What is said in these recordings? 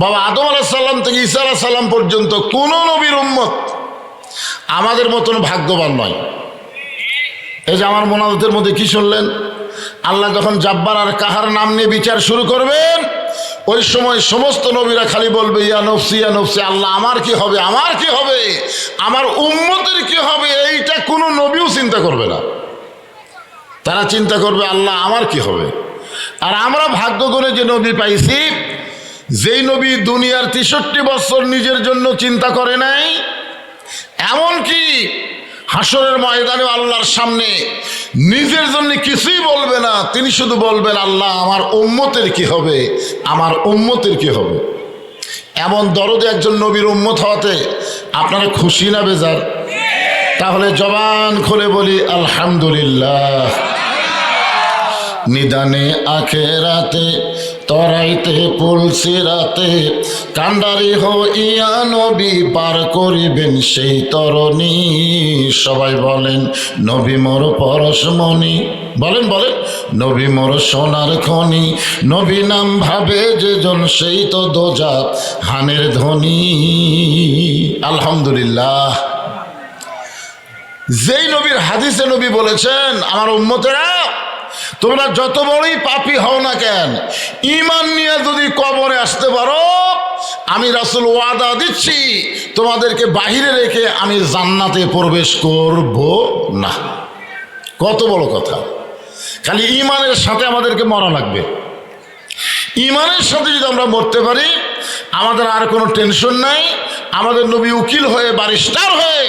বাবা আদম আলাইহিস সালাম থেকে ঈসা আলাইহিস সালাম পর্যন্ত কোন নবীর উম্মত আমাদের মতন ভাগ্যবান নয়। এই যে আমার মোনাজাতের মধ্যে কি শুনলেন, আল্লাহ যখন জাব্বার আর কাহার নাম নিয়ে বিচার শুরু করবেন, ওই সময় সমস্ত নবীরা খালি বলবে ইয়া নফসি ইয়া নফসি, আল্লাহ আমার কি হবে, আমার কি হবে, আমার উম্মতের কি হবে। এইটা কোনো নবীও চিন্তা করবে না, তারা চিন্তা করবে আল্লাহ আমার কি হবে। আর আমরা ভাগ্য করে যে নবী পাইছি, যেই নবী দুনিয়ার ৬৩ বছর নিজের জন্য চিন্তা করে নাই, এমনকি হাসরের ময়দানে আল্লাহর সামনে নিজের জন্য কিছুই বলবে না, তিনি শুধু বলবেন আল্লাহ আমার উম্মতের কি হবে, আমার উম্মতের কি হবে। এমন দরদে একজন নবীর উম্মত হওয়াতে আপনারা খুশি না বেজার? তাহলে জবান খুলে বলি আলহামদুলিল্লাহ। নিদানে আখেরাতে তরাইতে পুলসিরাতে কান্ডারি হইয়া নবী পার করিবেন সেই তরণী। সবাই বলেন নবী মোর পরশমণি, বলেন বলেন নবী মোর সোনার খনি, নবী নাম ভাবে যেজন সেই তো দোজাত হানের ধ্বনি। আলহামদুলিল্লাহ। যেই নবীর হাদিসে নবী বলেছেন আমার উম্মতেরা তোমরা যত বড়ই পাপী হও না কেন, ঈমান নিয়ে যদি কবরে আসতে পারো, আমি রাসূল ওয়াদা দিচ্ছি তোমাদেরকে বাহিরে রেখে আমি জান্নাতে প্রবেশ করব না। কত বড় কথা! খালি ঈমানের সাথে আমাদেরকে মরা লাগবে। ঈমানের সাথে যদি আমরা মরতে পারি, আমাদের আর কোনো টেনশন নাই। আমাদের নবী উকিল হয়ে ব্যারিস্টার হয়ে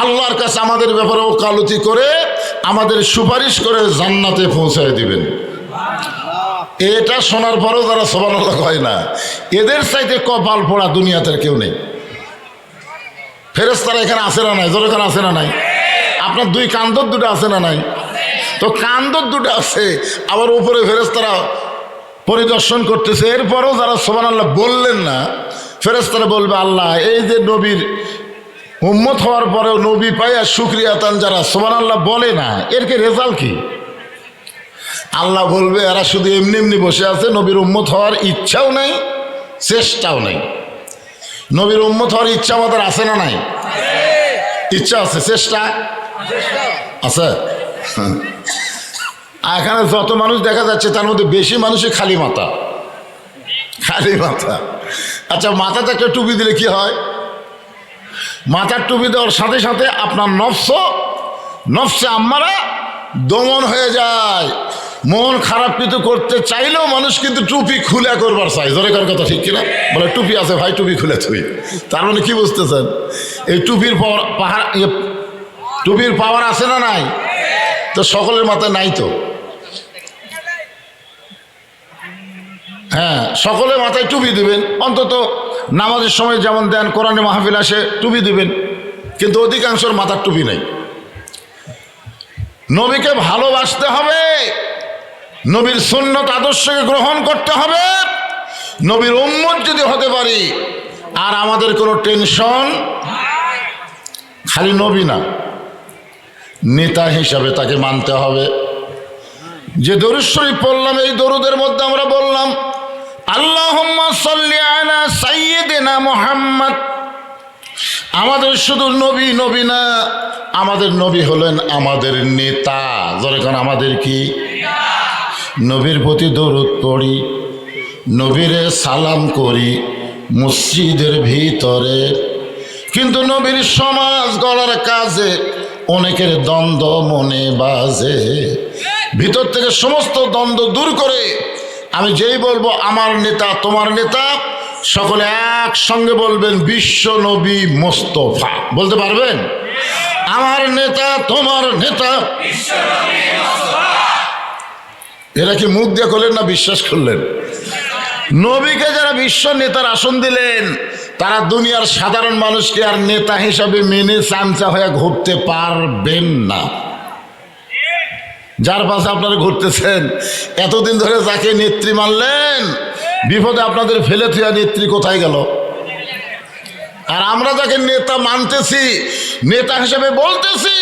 আল্লাহর কাছে আমাদের ব্যাপারে ওকালতি করে আমাদের সুপারিশ করে জান্নাতে পৌঁছায় দিবেন। এটা শোনার পরেও যারা সুবহানাল্লাহ হয় না, এদের চাইতে কপাল পোড়া দুনিয়াতে কেউ নেই। ফেরেশতারা এখানে আসে না নাই? জোরে এখানে আসে না নাই? আপনার দুই কান্দর দুটো আছে না নাই? তো কান্দর দুটো আছে, আবার উপরে ফেরেশতারা পরিদর্শন করতেছে। এরপরেও যারা সুবহানাল্লাহ বললেন না, ফেরেশতারা বলবে আল্লাহ এই যে নবীর উম্মত হওয়ার পরেও নবী পাইয়া শুকরিয়া তান যারা সুবহানাল্লাহ বলে না, এর কি রেজাল্ট কি? আল্লাহ বলবে এরা শুধু এমনি এমনি বসে আছে, নবীর উম্মত হওয়ার ইচ্ছাও নাই, চেষ্টাও নাই। নবীর উম্মত হওয়ার ইচ্ছা আমাদের আছে না নাই? ইচ্ছা আছে, চেষ্টা আছে। এখানে যত মানুষ দেখা যাচ্ছে তার মধ্যে বেশি মানুষই খালি মাথা, খালি মাথা। আচ্ছা, মাথাতে একটা টুপি দিলে কি হয়? মাথার টুপি দেওয়ার সাথে সাথে আপনার নফসে আম্মারা দমন হয়ে যায়। মন খারাপ কিছু করতে চাইলেও মানুষ কিন্তু টুপি খুলে করবার চাই। জোরে কার কথা ঠিক কিনা? বলে টুপি আছে ভাই, টুপি খুলে থুই। তার মানে কি বুঝতেছেন? এই টুপির টুপির পাওয়ার আছে না নাই? তো সকলের মাথায় নাই তো। হ্যাঁ, সকলের মাথায় টুপি দিবেন, অন্তত নামাজের সময় যেমন দেন, কোরআনে মাহফিল আসে টুপি দিবেন, কিন্তু অধিকাংশের মাথার টুপি নেই। নবীকে ভালোবাসতে হবে, নবীর সুন্নত আদর্শকে গ্রহণ করতে হবে, নবীর উম্মত যদি হতে পারি। আর আমাদের কোনো টেনশন, খালি নবী না, নেতা হিসাবে তাকে মানতে হবে। যে দরুদ শরীফ পড়লাম, এই দরুদের মধ্যে আমরা বললাম আল্লাহুম্মা সাল্লি আলা সাইয়্যিদিনা মুহাম্মদ। আমাদের শুধু নবী নবী না, আমাদের নবী হলেন আমাদের নেতা। যারা কারণ আমাদের কি নবীর প্রতি দরুদ পড়ি, নবীরে সালাম করি মসজিদের ভিতরে, কিন্তু নবীর সমাজ গড়ার কাজে অনেকের দ্বন্দ্ব মনে বাজে। ভিতর থেকে সমস্ত দ্বন্দ্ব দূর করে আমি যেই বলবো আমার নেতা তোমার নেতা, সকলে একসঙ্গে বলবেন বিশ্ব নবী মোস্তফা। বলতে পারবেন? আমার নেতা তোমার নেতা। এরা কি মুখ দিয়ে করলেন না বিশ্বাস করলেন? নবীকে যারা বিশ্ব নেতার আসন দিলেন, তারা দুনিয়ার সাধারণ মানুষকে আর নেতা হিসাবে মেনে চামচা হয়ে ঘুরতে পারবেন না। যার পাশে আপনারা ঘুরতেছেন, এতদিন ধরে যাকে নেত্রী মানলেন, বিপদে আপনাদের ফেলে থুয়া নেত্রী কোথায় গেল? আর আমরা যাকে নেতা মানতেছি, নেতা হিসেবে বলতেছি,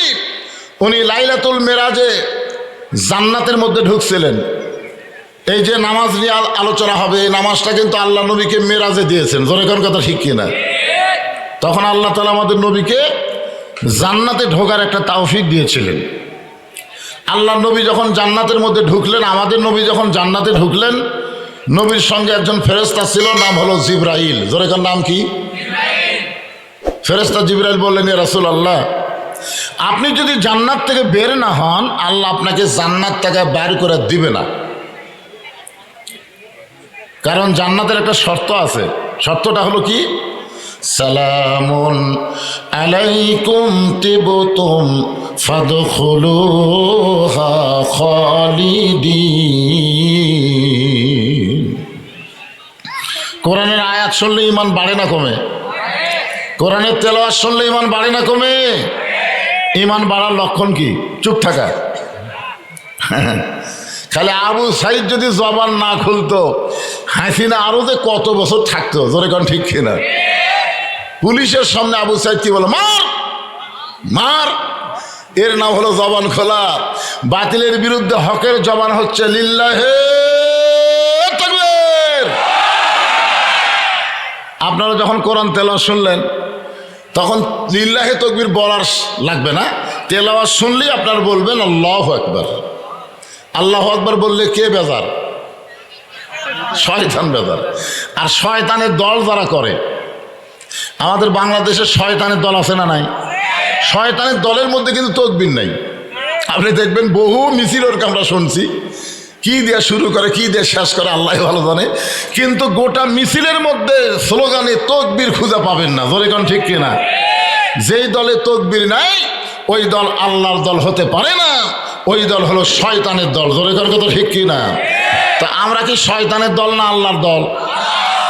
উনি লাইলাতুল মেরাজে জান্নাতের মধ্যে ঢুকছিলেন। এই যে নামাজ নিয়ে আলোচনা হবে, এই নামাজটা কিন্তু আল্লাহ নবীকে মেরাজে দিয়েছেন, জোরে কোন কথা ঠিক কিনা? তখন আল্লাহ তাআলা আমাদের নবীকে জান্নাতে ঢোকার একটা তৌফিক দিয়েছিলেন। আল্লাহ নবী যখন জান্নাতের মধ্যে ঢুকলেন, আমাদের নবী যখন জান্নাতে ঢুকলেন, নবীর সঙ্গে একজন ফেরেশতা ছিল, নাম হলো জিবরাইল। জোরে কোন নাম কি? ফেরেশতা জিবরাইল বললেন, ইয়া রাসূলুল্লাহ, আপনি যদি জান্নাত থেকে বের না হন, আল্লাহ আপনাকে জান্নাত থেকে বের করে দিবে না। কারণ জান্নাতের একটা শর্ত আছে, শর্তটা হলো কি? সালামুন আলাইকুম তিবতুম ফাদখুলুহা খালিদিন। কোরআনের আয়াত শুনলে ঈমান বাড়ে না কমে? কোরআনের তেলাওয়াত শুনলে ঈমান বাড়ে না কমে? ঈমান বাড়ার লক্ষণ কি? চুপ থাকা। খালি আবু সাইদ যদি জবান না খুলতো, হাসিনা আরো যে কত বছর থাকতো, জোরে কোন ঠিক কিনা? পুলিশের সামনে আবু সাইদ কি বলে? মার মার। এর নাম হলো জবান খোলা। বাতিলের বিরুদ্ধে হকের জবান হচ্ছে লিল্লাহে তাকবীর। আপনারা যখন কোরআন তেলাওয়াত শুনলেন, তখন লিল্লাহে তাকবীর বলার লাগবে না, তেলাওয়াত শুনলেই আপনারা বলবেন আল্লাহু আকবার। আল্লাহু আকবার বললে কে বেজার? শয়তান বেজার। আর শয়তানের দল যারা করে, আমাদের বাংলাদেশের শয়তানের দল আছে না নাই? শয়তানের দলের মধ্যে কিন্তু তাকবীর নাই। আপনি দেখবেন বহু মিছিল ওর আমরা শুনছি, কি দিয়ে শুরু করে কি দিয়ে শেষ করে আল্লাহ ভালো জানে, কিন্তু গোটা মিছিলের মধ্যে স্লোগানে তাকবীর খুঁজে পাবেন না। জোরে কোন ঠিক কিনা? যেই দলে তাকবীর নাই, ওই দল আল্লাহর দল হতে পারে না, ওই দল হলো শয়তানের দল। জোরে কোন কথা ঠিক কিনা? তা আমরা কি শয়তানের দল না আল্লাহর দল?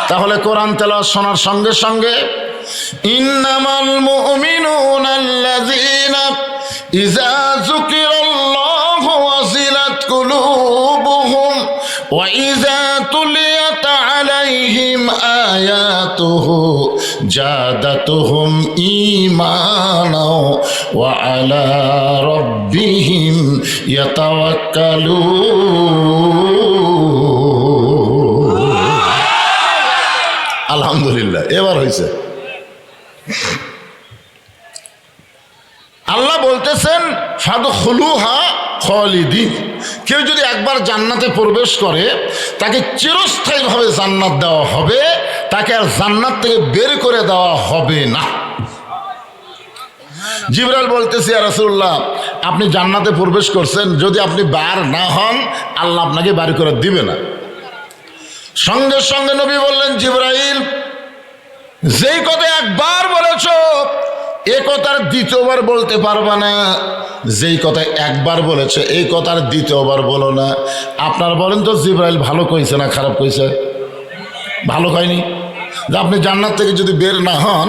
তাহলে কোরআন তেলাওয়াত শোনার সঙ্গে সঙ্গে ইন্নামাল মুমিনুনা আল্লাযীনা ইযা যুকিরাল্লাহু ওয়াজিলাত কুলুবুহুম ওয়া ইযা তুলিয়াত আলাইহিম আয়াতুহু জাদাতুহুম ঈমানাও ওয়া আলা রাব্বিহিম ইয়াতাওয়াক্কালুন। আলহামদুলিল্লাহ, এবার হয়েছে। আল্লাহ বলতেছেন ফাদখুলুহা খালিদিন। কেউ যদি একবার জান্নাতে প্রবেশ করে, তাকে চিরস্থায়ীভাবে জান্নাত দেওয়া হবে, তাকে আর জান্নাত থেকে বের করে দেওয়া হবে না। জিবরাইল বলতেছে, ইয়া রাসূলুল্লাহ, আপনি জান্নাতে প্রবেশ করছেন, যদি আপনি বার না হন, আল্লাহ আপনাকে বের করে দিবে না। সঙ্গে সঙ্গে নবী বললেন, জিবরাইল, যেই কথা একবার বলেছ, এ কথার দ্বিতীয়বার বলতে পারবা না। যেই কথা একবার বলেছে, এই কথার দ্বিতীয়বার বলো না। আপনার বলেন তো, জিবরাইল ভালো কইছে না খারাপ কইছে? ভালো হয়নি। যে আপনি জান্নাত থেকে যদি বের না হন,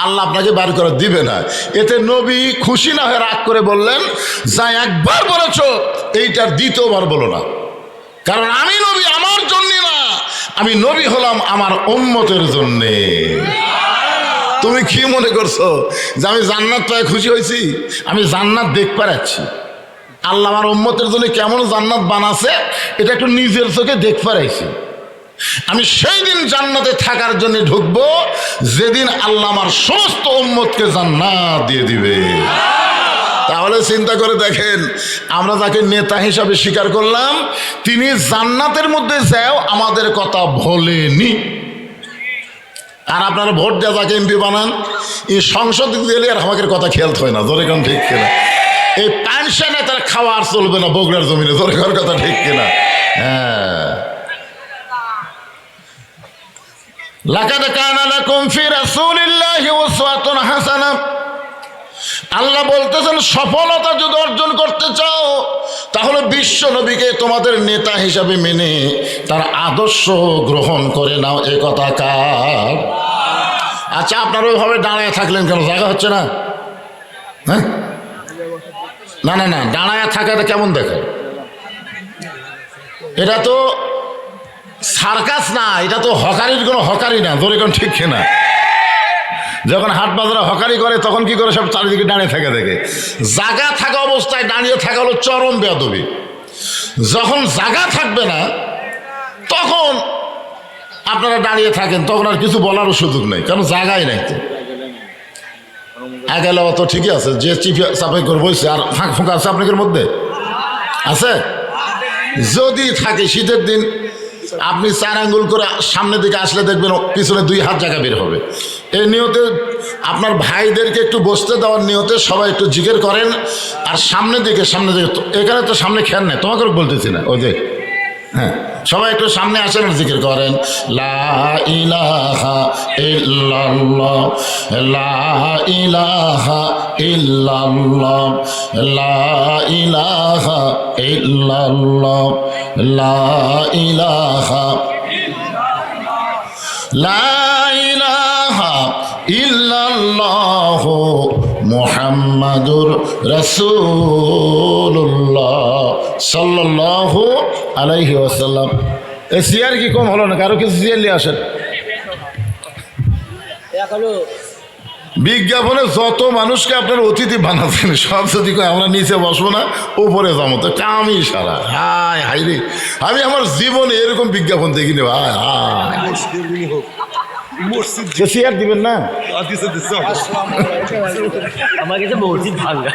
আল্লাহ আপনাকে বার করে দিবে না। এতে নবী খুশি না হয়ে রাগ করে বললেন, যা একবার বলেছ, এইটার দ্বিতীয়বার বলো না। কারণ আমি নবী আমার জন্য না, আমি নবী হলাম আমার উম্মতের জন্যে। তুমি কি মনে করছো যে আমি জান্নাত পায় খুশি হয়েছি? আমি জান্নাত দেখতে পাচ্ছি। আল্লাহ আমার উম্মতের জন্য কেমন জান্নাত বানাছে, এটা একটু নিজের চোখে দেখতে পাচ্ছি। আমি সেই দিন জান্নাতে থাকার জন্য ঢুকবো, যেদিন আল্লাহ আমার সমস্ত উম্মতকে জান্নাত দিয়ে দিবে। তাহলে চিন্তা করে দেখেন, আমরা যাকে নেতা হিসাবে স্বীকার করলাম, তিনি জান্নাতের মধ্যে যাও আমাদের কথা বলেনি। আর আপনারা ভোট দেওয়া যাকে এমপি বানান, এই সংসদ দিলে আর আমাকে কথা খেয়াল হয় না। জোরে কোন ঠিক কিনা? এই পেনশনে তার খাওয়া আর চলবে না বগুড়ার জমিনে। জোরে কোন কথা ঠিক কিনা? হ্যাঁ। লাকাদ কানা লাকুম ফি রাসূলিল্লাহি উসওয়াতুন হাসানাহ। আল্লাহ বলতেছেন, সফলতা যদি অর্জন করতে চাও, তাহলে বিশ্ব নবীকে তোমাদের নেতা হিসাবে মেনে তার আদর্শ গ্রহণ করে নাও। এ কথা কার? আচ্ছা, আপনারা ওইভাবে দাঁড়ায় থাকলেন কেন? জায়গা হচ্ছে না? হ্যাঁ, না না না, দাঁড়ায় থাকাটা কেমন দেখে? এটা তো সার্কাস না, এটা তো হকারির কোনো হকারি না। ধরে কোন ঠিক না? যখন হাট বাজারে হকারি করে, তখন কি করে? সব চারিদিকে দাঁড়িয়ে থাকে দেখে। জায়গা থাকা অবস্থায় দাঁড়িয়ে থাকা হলো চরম বেয়াদবি। যখন জায়গা থাকবে না, তখন আপনারা দাঁড়িয়ে থাকেন, তখন আর কিছু বলারও সুযোগ নেই, কারণ জায়গায় নাই। তো একালে অত ঠিকই আছে, যে চাপাই করে বলছে আর ফাঁক ফাঁকা আছে আপনাদের মধ্যে আছে? যদি থাকে শীতের দিন আপনি 4 আঙ্গুল করে সামনের দিকে আসলে দেখবেন পিছনে 2 হাত জায়গা বের হবে। এই নিয়তে আপনার ভাইদেরকে একটু বসতে দেওয়ার নিয়তে সবাই একটু জিকির করেন। আর সামনের দিকে এখানে তো সামনে খেয়াল নেই, তোমাকে বলতেছি না, ওই যে হ্যাঁ, সবাই একটু সামনে আসেন আর জিকির করেন, লা ইলাহা ইল্লাল্লাহ, লা ইলাহা ইল্লাল্লাহ, লা ইলাহা ইল্লাল্লাহ, লা ইলাহা, লা ইলাহা ইল্লাল্লাহ মুহাম্মাদুর রাসূলুল্লাহ সাল্লাল্লাহু আলাইহি ওয়াসাল্লাম। এই সিয়ার কি কম হলো না? কারো কিছু সিয়ার নিয়ে আসেন। বিজ্ঞাপনে যত মানুষকে আপনার অতিথি বানাচ্ছেন সব যদি কয় আমরা নিচে বসবো না উপরে যাবো, তো কামই সারা। হায় হাই রে, আমি আমার জীবনে এরকম বিজ্ঞাপন দেখিনি। হায় হায়, চেয়ার দিবেন না?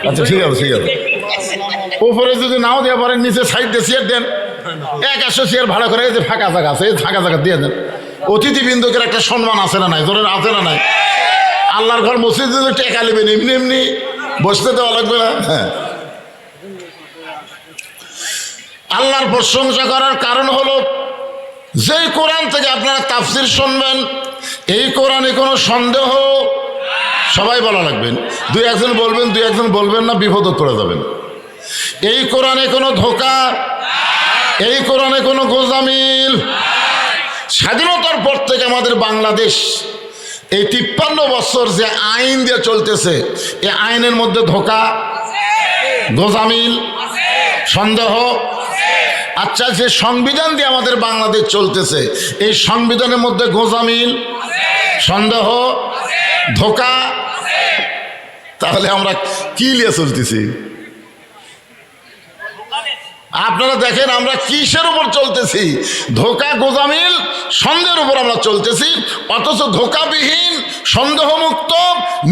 আচ্ছা ঠিক আছে, ঠিক আছে। উপরে যদি নাও দেওয়া পারেন নিচে সাইড দিয়ে চেয়ার দেন, 100 চেয়ার ভাড়া করে, যে ফাঁকা জায়গা আছে এই ফাঁকা জায়গা দিয়ে দেন। অতিথিবৃন্দকের একটা সম্মান আছে না নাই? ধরেন আছে না নাই? আল্লাহর ঘর মসজিদে যদি টেকা নেবেন এমনি এমনি বসতে দেওয়া লাগবে না? হ্যাঁ, আল্লাহর প্রশংসা করার কারণ হলো যে কোরআন থেকে আপনারা তাফসির শুনবেন, এই কোরআনে কোনো সন্দেহ, সবাই বলা লাগবেন, 2-1 বলবেন, 2-1 বলবেন না, বিপদ পড়ে যাবেন। এই কোরআনে কোনো ধোঁকা, এই কোরআনে কোনো গোজামিল। স্বাধীনতার পর থেকে আমাদের বাংলাদেশ এই 53 বছর যে আইন দিয়ে চলতেছে, এই আইনের মধ্যে ধোঁকা, গোজামিল, সন্দেহ। আচ্ছা, যে সংবিধান দিয়ে আমাদের বাংলাদেশ চলতেছে, এই সংবিধানের মধ্যে গোজামিল, সন্দেহ, ধোঁকা, তাহলে আমরা কি নিয়ে চলতেছি? আপনারা দেখেন আমরা কিসের উপর চলতেছি? ধোঁকা, গোজামিল, সন্দেহের উপর আমরা চলতেছি। অথচ ধোঁকাবিহীন, সন্দেহমুক্ত,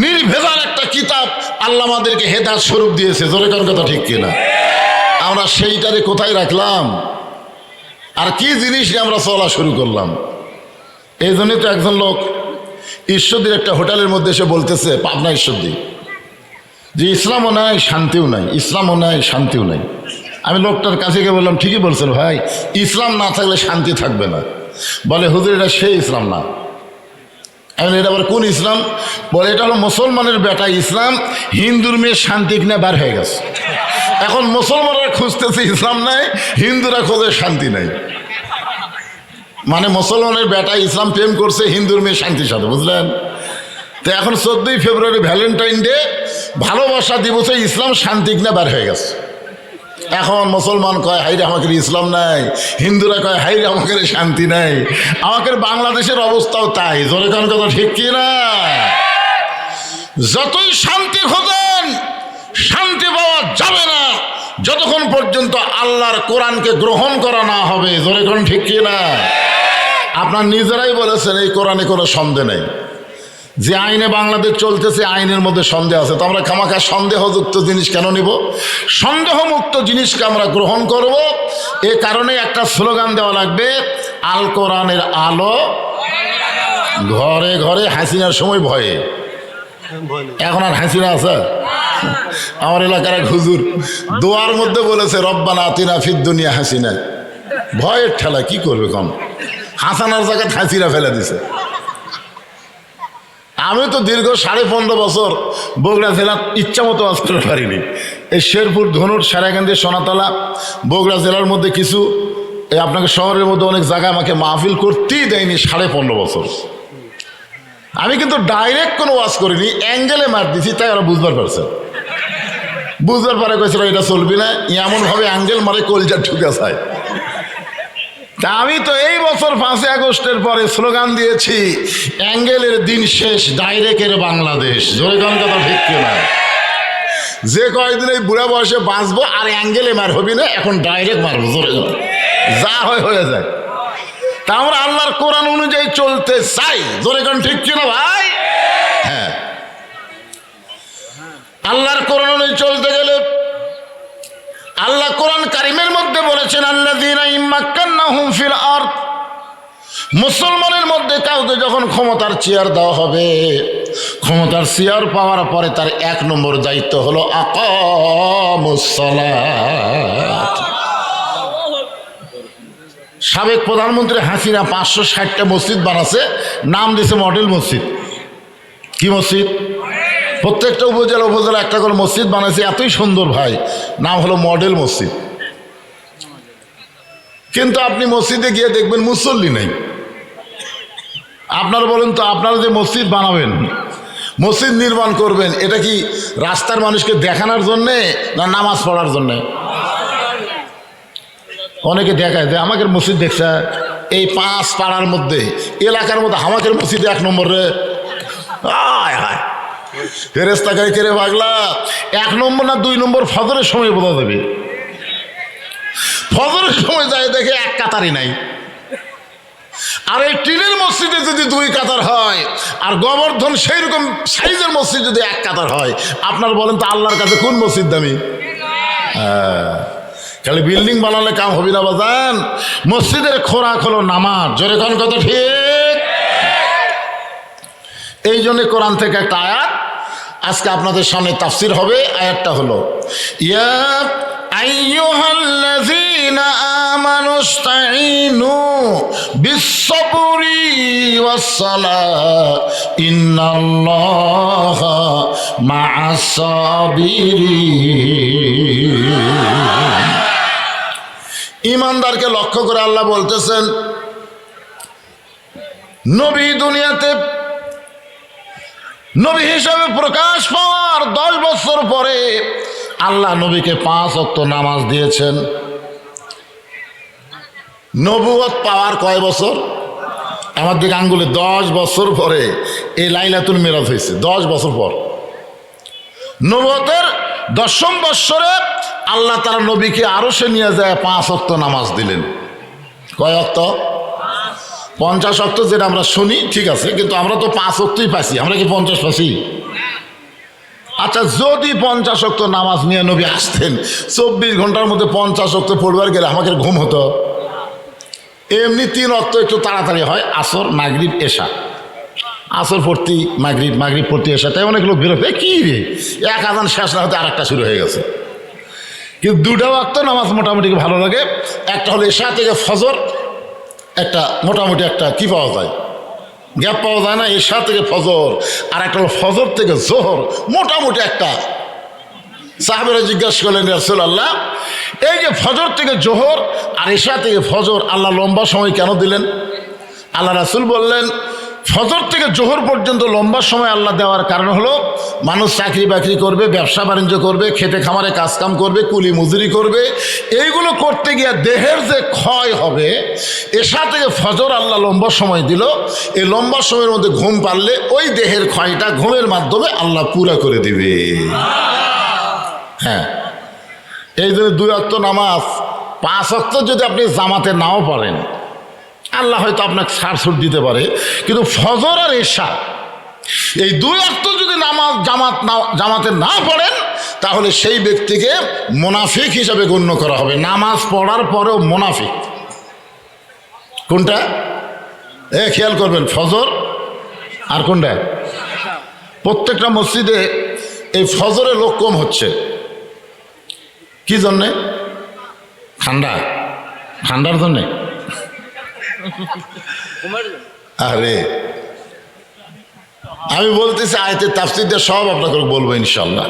নির্ভেজাল একটা কিতাব আল্লাহ আমাদেরকে হেদায়েত স্বরূপ দিয়েছে। জোরে কোন কথা ঠিক কিনা? আমরা সেইটারে কোথায় রাখলাম? আর কি জিনিস নিয়ে আমরা চলা শুরু করলাম? এই জন্যই তো একজন লোক ঈশ্বরদীর একটা হোটেলের মধ্যে এসে বলতেছে, পাবনা ঈশ্বরদী, যে ইসলামও নাই শান্তিও নাই, ইসলামও নাই শান্তিও নাই। আমি লোকটার কাছে গিয়ে বললাম, ঠিকই বলছেন ভাই, ইসলাম না থাকলে শান্তি থাকবে না। বলে হুজুর এটা সেই ইসলাম না। আমি এটা আবার কোন ইসলাম? বলে এটা হলো মুসলমানের বেটা ইসলাম, হিন্দুর মেয়ে শান্তি কিনা বার হয়ে গেছে। এখন মুসলমানরা খুঁজতেছে ইসলাম নাই, হিন্দুরা খোঁজে শান্তি নাই। মানে মুসলমানের বেটা ইসলাম প্রেম করছে হিন্দুর মেয়ে শান্তির সাথে, বুঝলেন? তো এখন 14ই ফেব্রুয়ারি ভ্যালেন্টাইন ডে, ভালোবাসা দিবসে ইসলাম শান্তি কিনা বার হয়ে গেছে। এখন মুসলমান কয় হাইরে আমাকে ইসলাম নাই, হিন্দুরা কয় হাইরে আমাকে শান্তি নাই। আমাদের বাংলাদেশের অবস্থাও তাই। জোরে কোন কথা ঠিক কি না? যতই শান্তি খোঁজেন, শান্তি পাওয়া যাবে না যতক্ষণ পর্যন্ত আল্লাহর কোরআনকে গ্রহণ করা না হবে। জোরে কোন ঠিক কি না? আপনার নিজেরাই বলেছেন এই কোরআনে কোনো সন্দেহ নেই। যে আইনে বাংলাদেশ চলতেছে আইনের মধ্যে সন্দেহ আছে, তো আমরা খামাখা সন্দেহযুক্ত জিনিস কেন নিব? সন্দেহমুক্ত জিনিসকে আমরা গ্রহণ করব। এ কারণে একটা স্লোগান দেওয়া লাগবে, আল কোরআনের আলো ঘরে ঘরে, হাসিনার সময় ভয়ে। এখন আর হাসিনা আছে? আমার এলাকার এক হুজুর দোয়ার মধ্যে বলেছে, রব্বানা আতিনা ফিদ দুনিয়া হাসিনা। ভয়ের ঠেলা কি করবে, কম হাসানার জায়গায় হাসিনা ফেলে দিছে। আমি তো দীর্ঘ 15.5 বছর বগুড়া জেলার ইচ্ছা মতো আজ করতে পারিনি। এই শেরপুর, ধনুর, সারাকান্দি, সোনাতলা, বগুড়া জেলার মধ্যে কিছু, এই আপনাকে শহরের মধ্যে অনেক জায়গায় আমাকে মাহফিল করতেই দেয়নি 15.5 বছর। আমি কিন্তু ডাইরেক্ট কোনো ওয়াজ করিনি, অ্যাঙ্গেলে মার দিছি, তাই ওরা বুঝবার পারছে। বুঝবার পরে কয়েছিল এটা চলবি না, এমনভাবে অ্যাঙ্গেল মারে কলজা ঢুকে যায়। তা আমি তো এই বছর 5 আগস্টের পরে স্লোগান দিয়েছি, অ্যাঙ্গেলের দিন শেষ, ডাইরেক্টের বাংলাদেশ। জোরে কোন কথা ঠিক কিনা? যে কয়েকদিন এই বুড়া বয়সে বাঁচবো আর অ্যাঙ্গেলে মার হবি না, এখন ডাইরেক্ট মারবো। জোরে যা হয়ে যায়। তা আমরা আল্লাহর কোরআন অনুযায়ী চলতে চাই, জোরে কোন ঠিক কিনা ভাই? হ্যাঁ, আল্লাহর কোরআন অনুযায়ী চলতে গেলে আল্লাহ কোরআন কারিমের মধ্যে বলেছেন, আল্লাযীনা ইম্মাক্কান্নাহুম ফিল আরদ, মুসলমানের মধ্যে কাউকে যখন ক্ষমতার চেয়ার দেওয়া হবে, ক্ষমতার চেয়ার পাওয়ার পরে তার 1 নম্বর দায়িত্ব হলো আকামুস সালাত। সাবেক প্রধানমন্ত্রী হাসিনা 560টা মসজিদ বানাচ্ছে, নাম দিয়েছে মডেল মসজিদ। কি মসজিদ? প্রত্যেকটা উপজেলা একটা করে মসজিদ বানাইছে, এতই সুন্দর ভাই, নাম হলো মডেল মসজিদ। কিন্তু আপনি মসজিদে গিয়ে দেখবেন মুসল্লি নেই। আপনারা বলেন তো, আপনারা যে মসজিদ বানাবেন, মসজিদ নির্মাণ করবেন, এটা কি রাস্তার মানুষকে দেখানোর জন্যে না নামাজ পড়ার জন্যে? অনেকে দেখায় যে আমাদের মসজিদ দেখছে এই 5 পাড়ার মধ্যে, এলাকার মধ্যে আমাদের মসজিদ 1 নম্বরে। আয় হায়, ফেরেশতা গায়ে কেড়ে পাগলা, 1 নম্বর না 2 নম্বর ফজরের সময় বোঝা যাবে। ফজরের সময় যায় দেখে 1 কাতারই নাই। আর এই টিনের মসজিদে যদি 2 কাতার হয়, আর গোবর্ধন সেই রকম সাইজের মসজিদ যদি 1 কাতার হয়, আপনার বলেন তো আল্লাহর কাছে কোন মসজিদ দামি? খালি বিল্ডিং বানালে কাম হবে না বাজান, মসজিদের খোরাক হলো নামাজ। জোরে কোন কথা ঠিক? এই জন্য কোরআন থেকে একটা আয়াত আজকে আপনাদের সামনে তাফসির হবে। আয়াতটা হলো, ইয়া আইয়ুহাল্লাযীনা আমানুস্তাঈনু বিস-সাবরি ওয়াস-সালাহ ইন্নাল্লাহা মা'আস-সাবিরিন। ঈমানদারকে লক্ষ্য করে আল্লাহ বলতেছেন, নবী দুনিয়াতে নবী হিসাবে প্রকাশ পাওয়ার 10 বছর পরে আল্লাহ নবীকে 5 ওয়াক্ত নামাজ দিয়েছেন। নবুয়ত পাওয়ার কয় বছর? আমার দিকে আঙ্গুলে 10 বছর পরে এই লাইলাতুল মিরাজ হয়েছে। 10 বছর পর নবুয়তের 10ম বৎসরে আল্লাহ তার নবীকে আরশে নিয়ে যায় 5 ওয়াক্ত নামাজ দিলেন। কয় ওয়াক্ত? 50 ওয়াক্ত যেটা আমরা শুনি, ঠিক আছে, কিন্তু আমরা তো 5 ওয়াক্তই পাইছি। আমরা কি 50 পাইছি? আচ্ছা, যদি 50 ওয়াক্ত নামাজ নিয়ে নবী আসতেন, 24 ঘন্টার মধ্যে 50 ওয়াক্ত পড়বার গেলে আমাকে ঘুম হতো। এমনি 3 ওয়াক্ত একটু তাড়াতাড়ি হয়, আসর, মাগরিব, এশা। আসর পড়তি মাগরিব, মাগরিব পড়তি এশা। তাই অনেক লোক বেরোবে, কি রে 1 আযান শেষ না হতে আরেকটা শুরু হয়ে গেছে। কিন্তু 2টা ওয়াক্ত নামাজ মোটামুটি ভালো লাগে। একটা হলো এশা থেকে ফজর, একটা মোটামুটি একটা কি পাওয়া যায়, গ্যাপ পাওয়া যায় না, এশা থেকে ফজর। আর একটা হলো ফজর থেকে জোহর, মোটামুটি একটা। সাহাবেরা জিজ্ঞাসা করলেন, ইয়া রাসূলুল্লাহ, এই যে ফজর থেকে জোহর আর এশা থেকে ফজর আল্লাহ লম্বা সময় কেন দিলেন? আল্লাহ রাসূল বললেন, ফজর থেকে জোহর পর্যন্ত লম্বা সময় আল্লাহ দেওয়ার কারণ হলো, মানুষ চাকরি বাকরি করবে, ব্যবসা বাণিজ্য করবে, খেতে খামারে কাজকাম করবে, কুলি মজুরি করবে। এইগুলো করতে গিয়ে দেহের যে ক্ষয় হবে, এশা থেকে ফজর আল্লাহ লম্বা সময় দিল। এই লম্বা সময়ের মধ্যে ঘুম পারলে ওই দেহের ক্ষয়টা ঘুমের মাধ্যমে আল্লাহ পুরা করে দিবে। হ্যাঁ, এই জন্য 2 ওয়াক্ত নামাজ, 5 ওয়াক্ত যদি আপনি জামাতে নাও পড়েন, আল্লাহ হয়তো আপনাকে ছাড়ছুট দিতে পারে, কিন্তু ফজর আর এশা এই 2 ওয়াক্ত যদি নামাজ জামাতে না পড়েন, তাহলে সেই ব্যক্তিকে মুনাফিক হিসাবে গণ্য করা হবে। নামাজ পড়ার পরেও মুনাফিক। কোনটা? খেয়াল করবেন, ফজর আর কোনটা? প্রত্যেকটা মসজিদে এই ফজরে লোক কম হচ্ছে। কি জন্যে? ঠান্ডার জন্যে। আরে আমি বলতেছি, আয়াতের তাফসীর দিয়ে সব আপনাকে বলবো ইনশাল্লাহ।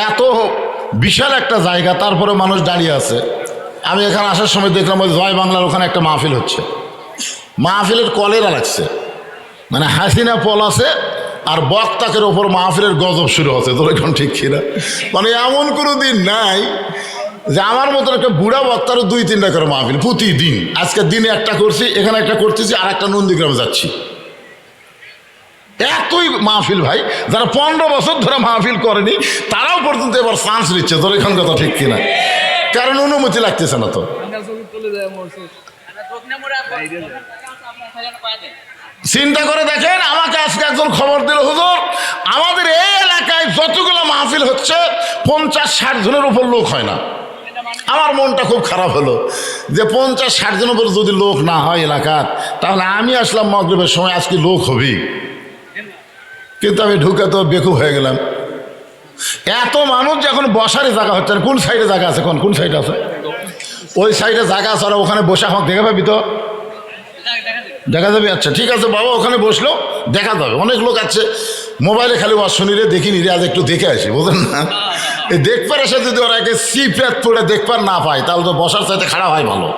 এত বিশাল একটা জায়গা, তারপরে মানুষ দাঁড়িয়ে আছে। আমি এখানে আসার সময় দেখলাম ওই জয় বাংলার ওখানে একটা মাহফিল হচ্ছে। মাহফিলের কলেরা লাগছে, মানে হাসিনা পল আছে, আর বক্তাকের ওপর মাহফিলের গজব শুরু হচ্ছে। তোর এখন ঠিক কিনা? মানে এমন কোনো দিন নাই যে আমার মতন একটা বুড়া বক্তারও 2-3টা করে মাহফিল প্রতিদিন। আজকে দিনে একটা করছি, এখানে একটা করতেছি, আর একটা নন্দীগ্রামে যাচ্ছি। এতই মাহফিল ভাই, যারা 15 বছর ধরে মাহফিল করেনি তারাও পর্যন্ত এবার চান্স নিচ্ছে। তোর এখন কথা ঠিক কিনা? কারণ অনুমতি লাগতেছে না তো। চিন্তা করে দেখেন, আমাকে আজকে একজন খবর দিল, হুজুর আমাদের এই এলাকায় যতগুলো মাহফিল হচ্ছে 50-60 জনের উপর লোক হয় না। আমার মনটা খুব খারাপ হলো যে 50-60 জনের উপর যদি লোক না হয় এলাকার, তাহলে আমি আসলাম মাগরিবের সময়, আজকে লোক হবি, কিন্তু আমি ঢুকে তো বেকুব হয়ে গেলাম। এত মানুষ যখন বসারই জায়গা হচ্ছে না। কোন সাইডে জায়গা আছে? কোন সাইডে আছে? ওই সাইডে জায়গা আছে, ওখানে বসে আমাকে দেখে পাবি তো? দেখা যাবে। আচ্ছা ঠিক আছে বাবা, ওখানে বসলো দেখা যাবে। অনেক লোক আছে মোবাইলে খালি ওয়াজ শুনি রে, দেখিনি রে, আজ একটু দেখে আসি, বুঝলেন না? এই দেখবার এসে যদি ওরা একে সিপ্যাত পড়ে দেখবার না পায়, তাহলে তো বসার চাইতে খারাপ হয় ভালো।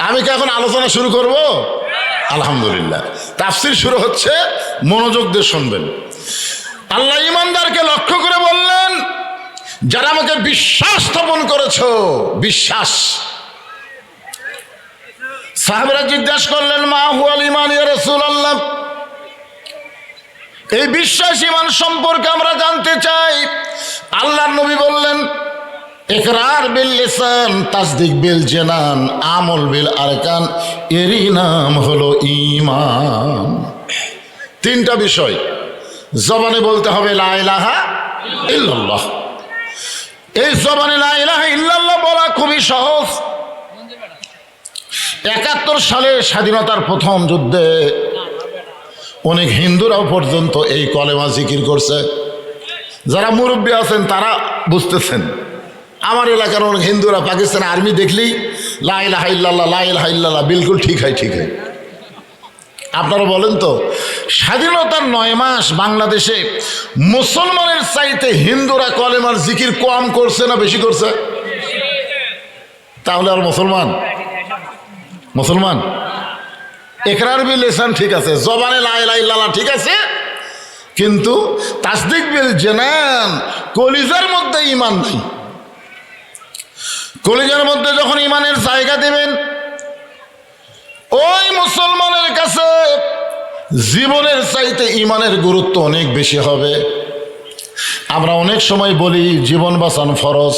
আমি কি এখন আলোচনা শুরু করব? আলহামদুলিল্লাহ, তাফসীর শুরু হচ্ছে, মনোযোগ দিয়ে শুনবেন। আল্লাহ ইমানদারকে লক্ষ্য করে বললেন, যারা আমাকে বিশ্বাস স্থাপন করেছো, বিশ্বাস। সাহাবারা জিজ্ঞাসা করলেন, মা হুয়াল ঈমান ইয়া রাসূলুল্লাহ, এই বিশ্বাস ঈমান সম্পর্কে আমরা জানতে চাই। আল্লাহর নবী বললেন, ইকরার বিল লিসান, তাসদিক বিল জানান, আমল বিল আরকান, এরই নাম হলো ঈমান। তিনটা বিষয় জবানে বলতে হবে, লা ইলাহা ইল্লাল্লাহ। এই জবানে লা ইলাহা ইল্লাল্লাহ বলা খুবই সহজ। 71 সালে স্বাধীনতার প্রথম যুদ্ধে অনেক হিন্দুরাও পর্যন্ত এই কলেমা জিকির করছে। যারা মুরব্বী আছেন তারা বুঝতেছেন। আমার এলাকার অনেক হিন্দুরা পাকিস্তান আর্মি দেখলেই লা ইলাহা ইল্লাল্লাহ, লা ইলাহা ইল্লাল্লাহ, বিলকুল ঠিক হয়, ঠিক হয়। আপনারা বলেন তো, স্বাধীনতার 9 মাস বাংলাদেশে মুসলমানের চাইতে হিন্দুরা কলেমার জিকির কম করছে না বেশি করছে? তাহলে আর মুসলমান ইকরার বিল লিসান ঠিক আছে, জবানে লা ইলাহা ইল্লাল্লাহ ঠিক আছে, কিন্তু তাসদিক বিল জানান, কলিজার মধ্যে ঈমান নাই। কলিজার মধ্যে যখন ঈমানের জায়গা দেবেন, ওই মুসলমানের কাছে জীবনের চাইতে ঈমানের গুরুত্ব অনেক বেশি হবে। আমরা অনেক সময় বলি জীবন বাঁচানো ফরজ।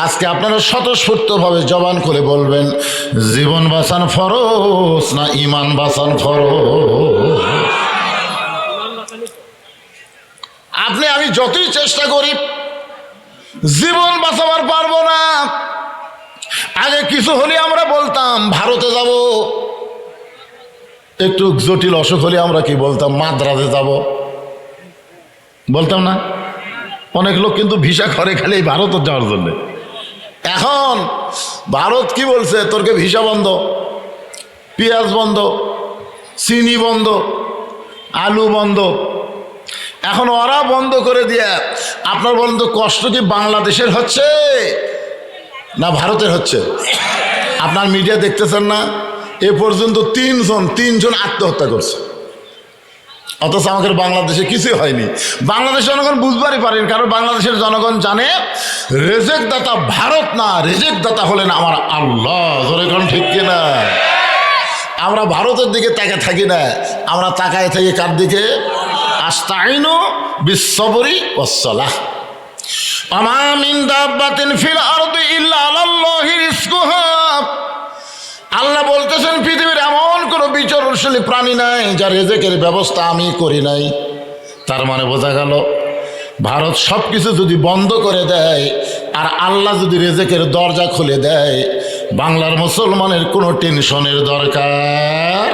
আজকে আপনারা স্বতঃস্ফূর্তভাবে জবান করে বলবেন, জীবন বাঁচানো ফরজ না ঈমান বাঁচানো ফরজ? আপনি আমি যতই চেষ্টা করি জীবন বাঁচাবার পারবো না। আগে কিছু হলে আমরা বলতাম ভারতে যাব, একটু জটিল অসুখ হলে আমরা কি বলতাম, মাদ্রাজে যাব, বলতাম না? অনেক লোক কিন্তু ভিসা করে খালি ভারতে যাওয়ার জন্য। এখন ভারত কি বলছে, তোরকে ভিসা বন্ধ, পেঁয়াজ বন্ধ, চিনি বন্ধ, আলু বন্ধ। এখন ওরা বন্ধ করে দিয়ে আপনার বলেন তো, কষ্ট কি বাংলাদেশের হচ্ছে না ভারতের হচ্ছে? আপনার মিডিয়া দেখতেছেন না, এ পর্যন্ত তিনজন আত্মহত্যা করছে, অথচ আমাদের বাংলাদেশে কিছুই হয়নি। বাংলাদেশের জনগণ বুঝবারই পারেন, কারণ বাংলাদেশের জনগণ জানে রেজেক দাতা ভারত না, রেজেক দাতা হলেন আমার আল্লাহ। জোরে কোন ঠিক কিনা? আমরা ভারতের দিকে তাকিয়ে থাকি না, আমরা তাকায় থাকি কার দিকে? আস্তাইনু বিসসবরি ওয়াসসালাহ। আমা মিন দাব্বাতিন ফিল আরদি ইল্লা আলাল্লাহি রিজকুহা। আল্লাহ বলতেছেন, পৃথিবীর এমন কোনো বিচরণশীল প্রাণী নাই যার রেজেকের ব্যবস্থা আমি করি নাই। তার মানে বোঝা গেল, ভারত সব কিছু যদি বন্ধ করে দেয় আর আল্লাহ যদি রেজেকের দরজা খুলে দেয়, বাংলার মুসলমানের কোনো টেনশনের দরকার।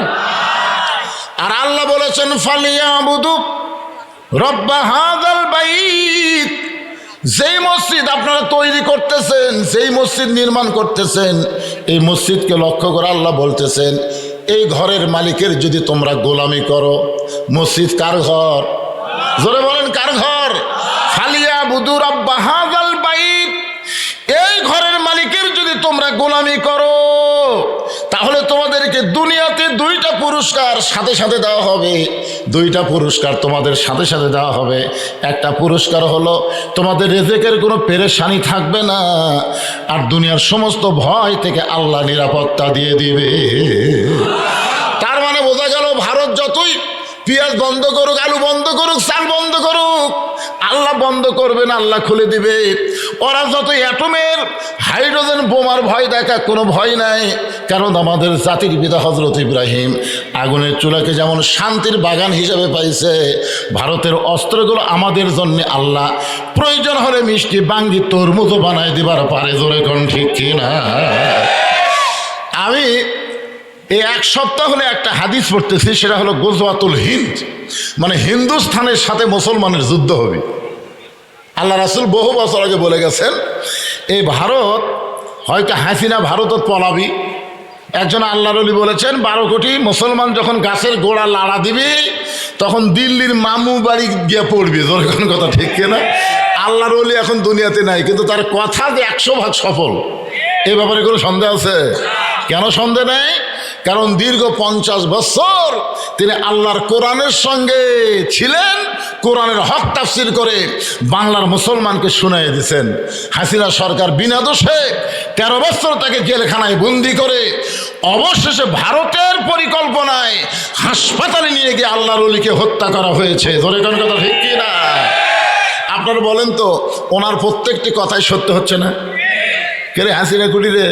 আর আল্লাহ বলেছেন, ফালিয়াবুদু রব্বা হাযাল বাইত। যেই মসজিদ আপনারা তৈরি করতেছেন, যেই মসজিদ নির্মাণ করতেছেন, এই মসজিদকে লক্ষ্য করে আল্লাহ বলতেছেন, এই ঘরের মালিকের যদি তোমরা গোলামি করো, মসজিদ কার ঘর? জোরে বলেন, কার ঘর? ফালিয়াবুদু রব্বা হাযাল বাইত। এই ঘরের মালিকের যদি তোমরা গোলামি করো, তাহলে তোমাদেরকে দুনিয়াতে 2টা পুরস্কার সাথে সাথে দেওয়া হবে। 2টা পুরস্কার তোমাদের সাথে সাথে দেওয়া হবে। একটা পুরস্কার হলো তোমাদের রেজেকের কোনো পেরেশানি থাকবে না, আর দুনিয়ার সমস্ত ভয় থেকে আল্লাহ নিরাপত্তা দিয়ে দিবে। তার মানে বোঝা গেল, ভারত যতই পেঁয়াজ বন্ধ করুক, আলু বন্ধ করুক, চাল বন্ধ করুক, আল্লাহ বন্ধ করবে না, আল্লাহ খুলে দিবে। ওরা যত অ্যাটমের হাইড্রোজেন বোমার ভয় দেখা কোনো ভয় নাই, কারণ আমাদের জাতির পিতা হজরত ইব্রাহিম আগুনের চুলাকে যেমন শান্তির বাগান হিসেবে পাইছে, ভারতের অস্ত্রগুলো আমাদের জন্য আল্লাহ প্রয়োজন হলে মিষ্টি বাঙ্গি তরমুজও বানায় দিবার পারে। জোরে কোন ঠিক কিনা? আমি এই এক সপ্তাহ হলে একটা হাদিস পড়তেছি, সেটা হলো গজওয়াতুল হিন্দ, মানে হিন্দুস্থানের সাথে মুসলমানের যুদ্ধ হবে। আল্লাহ রাসূল বহু বছর আগে বলে গেছেন এই ভারত হয়তো হাসিনা ভারতত পলাবি। একজন আল্লাহর ওলি বলেছেন 12 কোটি মুসলমান যখন গাছের গোড়া লাড়া দিবে তখন দিল্লির মামু বাড়ি গিয়ে পড়বে। যখন কথা ঠিক কিনা? আল্লাহর ওলি এখন দুনিয়াতে নাই, কিন্তু তার কথা যে 100% সফল, এ ব্যাপারে কোনো সন্দেহ আছে? কেন সন্দেহ নেই? কারণ দীর্ঘ 50 বছর তিনি আল্লাহর কোরআনের সঙ্গে ছিলেন, কোরআনের হক তাফসির করে বাংলার মুসলমানকে শুনাই দিয়েছেন। হাসিনা সরকার বিনা দোষে 13 বছর তাকে জেলখানায় বন্দি করে অবশেষে ভারতের পরিকল্পনায় হাসপাতালে নিয়ে গিয়ে আল্লাহর ওলিকে হত্যা করা হয়েছে। ধরে কোন কথা ঠিক কি না? আপনারা বলেন তো, ওনার প্রত্যেকটি কথাই সত্য হচ্ছে না? কে রে হাসিনা কুটিরে?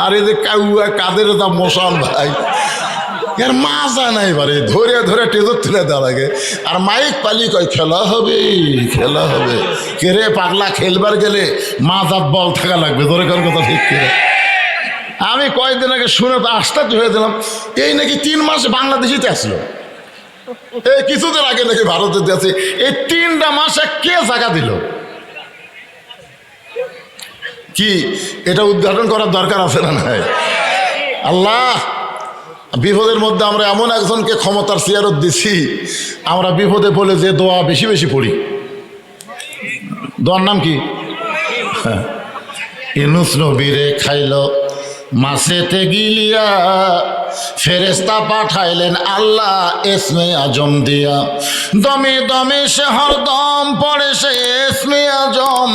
আর এই যে কাউয়া কাদের তা মশাল ভাই, এর মাজা নাই বারে, ধরে ধরে টেজর তুলে দেওয়া লাগে। আর মাইক পালি কয় খেলা হবে, খেলা হবে। কে রে পাগলা, খেলবার গেলে মাজাত বল থাকা লাগবে। ধরে কোন কথা ঠিক কিনা? আমি কয়েকদিন আগে শুনে তো আশ্চর্য হয়ে দিলাম, এই নাকি 3 মাস বাংলাদেশিতে আসলো, এই কিছুদিন আগে নাকি ভারতে আছে। এই 3টা মাসে কে জায়গা দিল? কি এটা উদ্ঘাটন করার দরকার আছে না নাই? আল্লাহ, বিপদের মধ্যে আমরা এমন একজনকে ক্ষমতার সিয়ারত দিছি, আমরা বিপদে পড়লে যে দোয়া বেশি বেশি পড়ি। দোয়ার নাম কি? ইউনূস নবীরে খাইল মাছেতে গিলিয়া, ফেরেশতা পাঠাইলেন আল্লাহ এসমে আজম দিয়া। দমে দমে সে হরদম পড়ে সে এসমে আজম,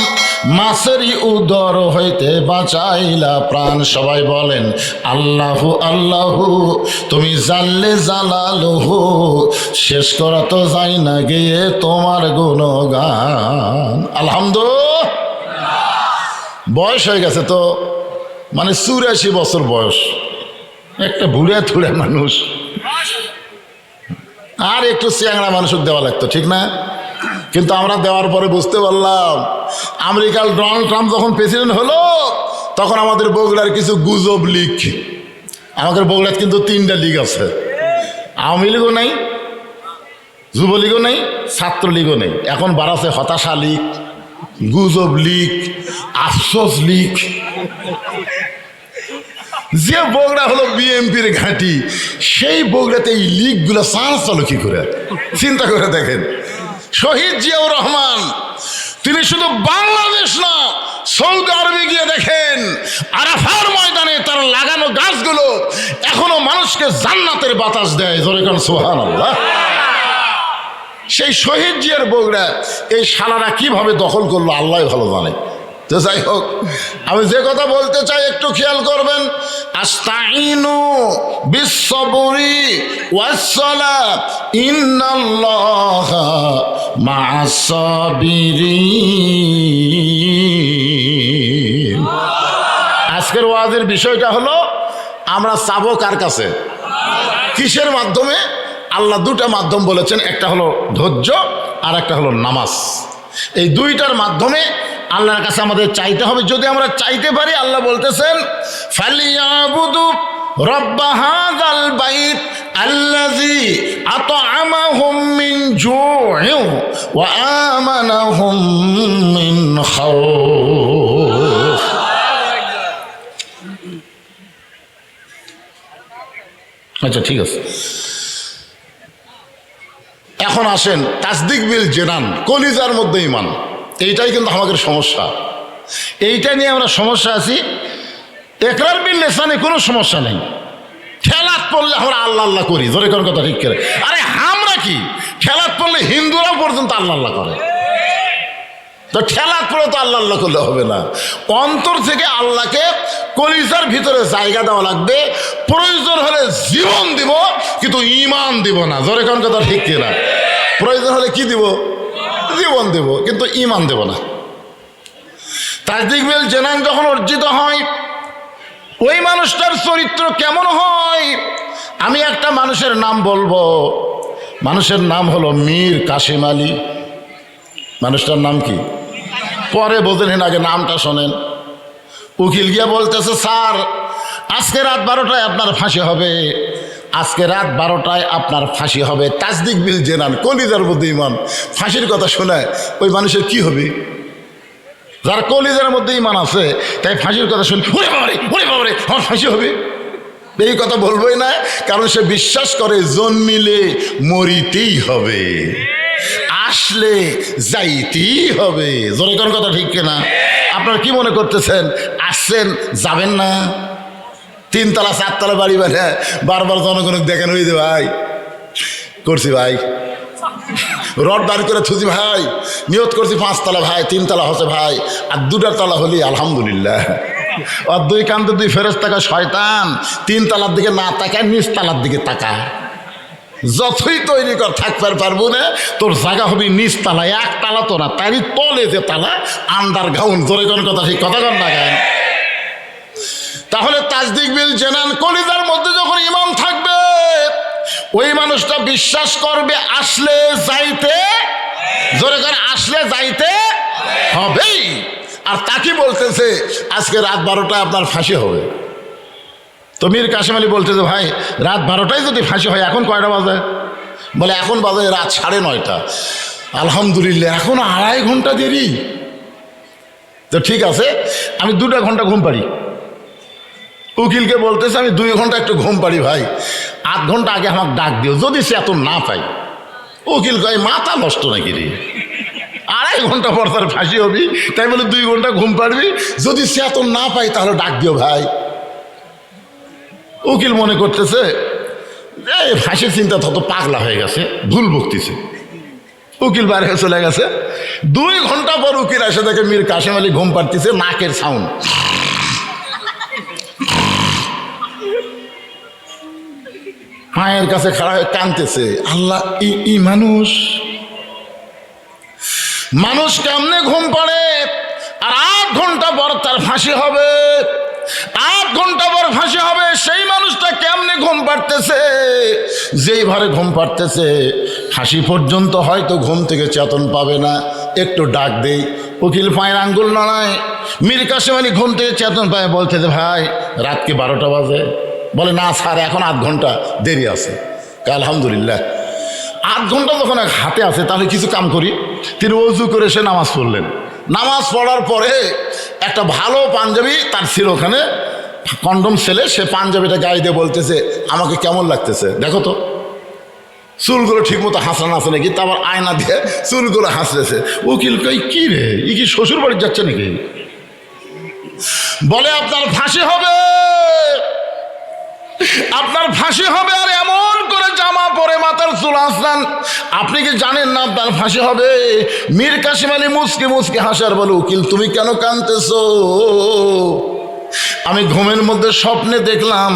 মাছেরই উদর হইতে বাঁচাইলা প্রাণ। সবাই বলেন আল্লাহু আল্লাহু, তুমি জানলে জালালুহু, শেষ করা তো যাই না গিয়ে তোমার গুণগান। আলহামদুলিল্লাহ। বয়স হয়ে গেছে তো, মানে 84 বছর বয়স, একটা বুড়া থুড়া মানুষ, আর একটু চ্যাংড়া মানুষকে দেওয়া লাগতো, ঠিক না? কিন্তু আমরা দেওয়ার পরে বুঝতে পারলাম, আমেরিকার ডোনাল্ড ট্রাম্প যখন প্রেসিডেন্ট হলো তখন আমাদের বগুড়ার কিছু গুজব লীগ, আমাদের বগুড়ার কিন্তু 3টা লীগ আছে, আওয়ামী লীগও নাই, যুবলীগও নেই, ছাত্রলীগও নেই। এখন বাড়াছে হতাশা লীগ, গুজব লীগ, আফসোস লীগ। যে বগুড়া হলো বিএনপির ঘাঁটি, সেই বগুড়াতে এই লীগগুলো চান্স চলো কি করে? চিন্তা করে দেখেন, শহীদ জিয়াউর রহমান তিনি শুধু বাংলাদেশ না, সৌদি আরবে গিয়ে দেখেন আরাফার ময়দানে তার লাগানো গাছগুলো এখনো মানুষকে জান্নাতের বাতাস দেয়। জোরে কোন সুবহানাল্লাহ। সেই শহীদ জিয়ার বগুড়া এই শালারা কিভাবে দখল করলো আল্লাহ ভালো জানে। তো যাই হোক, আমি যে কথা বলতে চাই একটু খেয়াল করবেন। আস্তাইনু বিসসবরি ওয়াসসালাত ইন্নাল্লাহা মা'আস সাবিরিন। আজকের ওয়াজের বিষয়টা হলো আমরা চাবো কার কাছে? কিসের মাধ্যমে? আল্লাহ 2টা মাধ্যম বলেছেন, একটা হলো ধৈর্য আর একটা হলো নামাজ। এই 2টার মাধ্যমে আল্লাহর কাছে আমাদের চাইতে হবে। যদি আমরা চাইতে পারি, আল্লাহ বলতেছেন ফালিয়াবুদু রব্ব হাযাল বাইত আল্লাযী আত'আমাহুম মিন জু'ইন ওয়া আমানাহুম মিন খাউফ। আচ্ছা ঠিক আছে, এখন আসেন তাসদিক বিল জেনান, কলিজার মধ্যে ঈমান। এইটাই কিন্তু আমাদের সমস্যা, এইটা নিয়ে আমরা সমস্যা আছি। ইকরার বিল লিসানে কোনো সমস্যা নেই, খেলাত পড়লে আমরা আল্লাহ আল্লাহ করি। ধরে কোন কথা ঠিক করে? আরে আমরা কি খেলাত পড়লে হিন্দুরাও পর্যন্ত আল্লাহ আল্লাহ করে, তো খেলাত পড়ে তো আল্লাহ আল্লাহ করলে হবে না। অন্তর থেকে আল্লাহকে কলিজার ভিতরে জায়গা দেওয়া লাগবে। প্রয়োজন হলে জীবন দিব, কিন্তু ঈমান দিব না। ধরে কোন কথা ঠিক কিনা? প্রয়োজন হলে কি দিব? জীবন দেব, কিন্তু ঈমান দেব না। তাসদিক বিল জানান যখন অর্জিত হয়, ওই মানুষটার চরিত্র কেমন হয়? আমি একটা মানুষের নাম বলবো, মানুষের নাম হলো মীর কাসেম আলী। মানুষটার নাম কি? পরে বোঝেন, আগে নামটা শোনেন। উকিল গিয়া বলতেছে, স্যার আজকে রাত 12টায় আপনার ফাঁসি হবে, আজকে রাত 12টায় আপনার ফাঁসি হবে। তাসদিক বিল জানান, কলিজার মধ্যে ইমান। ফাঁসির কথা শোনায় ওই মানুষের কি হবে? যার কলিজার মধ্যে ইমান আছে, তাই ফাঁসির কথা শুনে ওরে বাবারে, ওরে বাবারে, আমার ফাঁসি হবে, এই কথা বলবোই না। কারণ সে বিশ্বাস করে জন্মিলে মরিতেই হবে, আসলে যাইতেই হবে। জোরে কোন কথা ঠিক কিনা? আপনারা কি মনে করতেছেন আসছেন যাবেন না? 3 তলা 4 তলা বাড়ি বাড়ে বারবার জনগণ দেখেন ওই যে ভাই করছি, ভাই রড দাঁড় করে থুজি, ভাই নিয়ত করছি 5 তলা, ভাই 3 তলা হচ্ছে ভাই, আর 2টা তলা হলি আলহামদুলিল্লাহ। আর 2 কান্দে 2 ফেরেশতা শয়তান, 3 তলার দিকে না তাকায়, নিচ তলার দিকে তাকায়। যতই তৈরি কর থাকবার পারবো না, তোর জায়গা হবে নিচ তালা, 1 তালা তো না, তারই তলে যে তালা, আন্ডারগ্রাউন্ড। জোরে কোন কথা ঠিক কথা কন না কেন? তাহলে তাসদিক বিল জানান, কলিজার মধ্যে যখন ইমান থাকবে, ওই মানুষটা বিশ্বাস করবে আসলে যাইতে, জোরে করে আসলে যাইতে হবেই। আর তাকে বলতেছে আজকে রাত 12টায় আপনার ফাঁসি হবে। তো মীর কাসেম আলী বলতেছে, ভাই রাত 12টায় যদি ফাঁসি হয়, এখন কয়টা বাজে? বলে এখন বাজে রাত 9:30। আলহামদুলিল্লাহ, এখন 2.5 ঘন্টা দেরি। তো ঠিক আছে, আমি 2টা ঘন্টা ঘুম পারি। উকিলকে বলতেছে, আমি 2 ঘন্টা একটু ঘুম পারি ভাই, 8 ঘন্টা আগে আমাকে ডাক দিও, যদি সে এত না পাই। উকিল কয় মাথা নষ্ট নাকি রে, 2.5 ঘন্টা পর তার ফাঁসি হবি, তাই বলে 2 ঘন্টা ঘুম পারবি? যদি সে এত না পাই তাহলে ডাক দিও ভাই। উকিল মনে করতেছে ফাঁসির চিন্তা তত পাগলা হয়ে গেছে, ভুল বকতেছে। উকিল বাইরে চলে গেছে। 2 ঘন্টা পর উকিল এসে দেখে মীর কাসেম আলী ঘুম পাড়তেছে, নাকের সাউন্ড। মায়ের কাছে খাড়া হয়ে কাঁদতেছে, আল্লাহ এই মানুষ কেমনে ঘুম পাড়ে? আর 8 ঘন্টা পর তার ফাঁসি হবে, 8 ঘন্টা পর ফাঁসি হবে। সেই মানুষটা কেমনে ঘুম পাড়তেছে? যেই ভারে ঘুম পাড়তেছে, ফাঁসি পর্যন্ত হয়তো ঘুম থেকে চেতন পাবে না। একটু ডাক দেই, উকিল পায়ের আঙ্গুল নড়ায়। মীর কাসেম আলী ঘুম থেকে চেতন পায়, বলতেছে ভাই রাত কি 12টা বাজে? বলে না স্যার, এখন 8 ঘন্টা দেরি আছে। আলহামদুলিল্লাহ, 8 ঘন্টা যখন হাতে আছে, তাহলে কিছু কাম করি। তিনি ওযু করে সে নামাজ পড়লেন। নামাজ পড়ার পরে একটা ভালো পাঞ্জাবি তার ছিল ওখানে, কন্ডম ছেলে, সে পাঞ্জাবিটা গায়ে দিয়ে বলতেছে, আমাকে কেমন লাগতেছে দেখো তো, চুলগুলো ঠিক মতো হাসানো আছে নাকি? তারপর আয়না দিয়ে চুলগুলো হাসতেছে। উকিল কই কি রে, ই কি শ্বশুর বাড়ি যাচ্ছে নাকি? বলে আপনার ফাঁসি হবে, আপনার ফাঁসি হবে। আর এমন করে জামা পরে মাথার চুল আসলান, আপনি কি জানেন না আপনার ফাঁসি হবে? মীর কাসেম আলী মুচকে মুচকে হাসার বলে, উকিল তুমি কেন কাঁদতেছো? আমি ঘুমের মধ্যে স্বপ্নে দেখলাম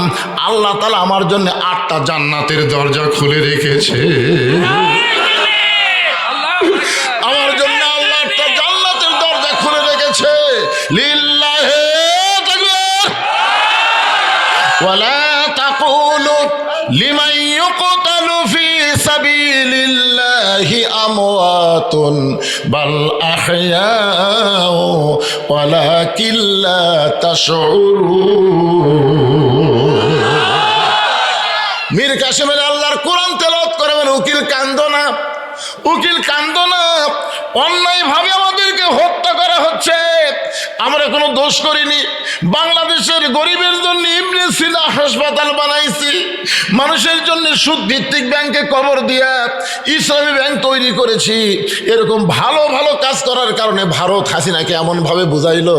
আল্লাহ তাআলা আমার জন্য 8টা জান্নাতের দরজা খুলে রেখেছে। আমার জন্য আল্লাহ 8টা জান্নাতের দরজা খুলে রেখেছে। লিল্লাহি তাকবীর ওয়ালা তাকুলু লিমান ইউকতালু ফি সাবিলিল্লাহি আমওয়াতুন বাল আহইয়াউ ওয়ালাকিন লা তাশউরুন। মীর কাসেম আলী আল্লাহর কোরআন তেলাওয়াত করে বলে, উকিল কান্দো না, উকিল কান্দো না, অন্যায়ভাবে আমাদেরকে হত্যা করা হচ্ছে, আমরা কোনো দোষ করিনি। বাংলাদেশের গরিবের জন্য ইবনে সিনা হাসপাতাল বানাইছি, মানুষের জন্য সুদ ভিত্তিক ব্যাংকে কবর দিয়া ইসলামী ব্যাংক তৈরি করেছি। এরকম ভালো ভালো কাজ করার কারণে ভারত হাসিনাকে এমনভাবে বুঝাইলো,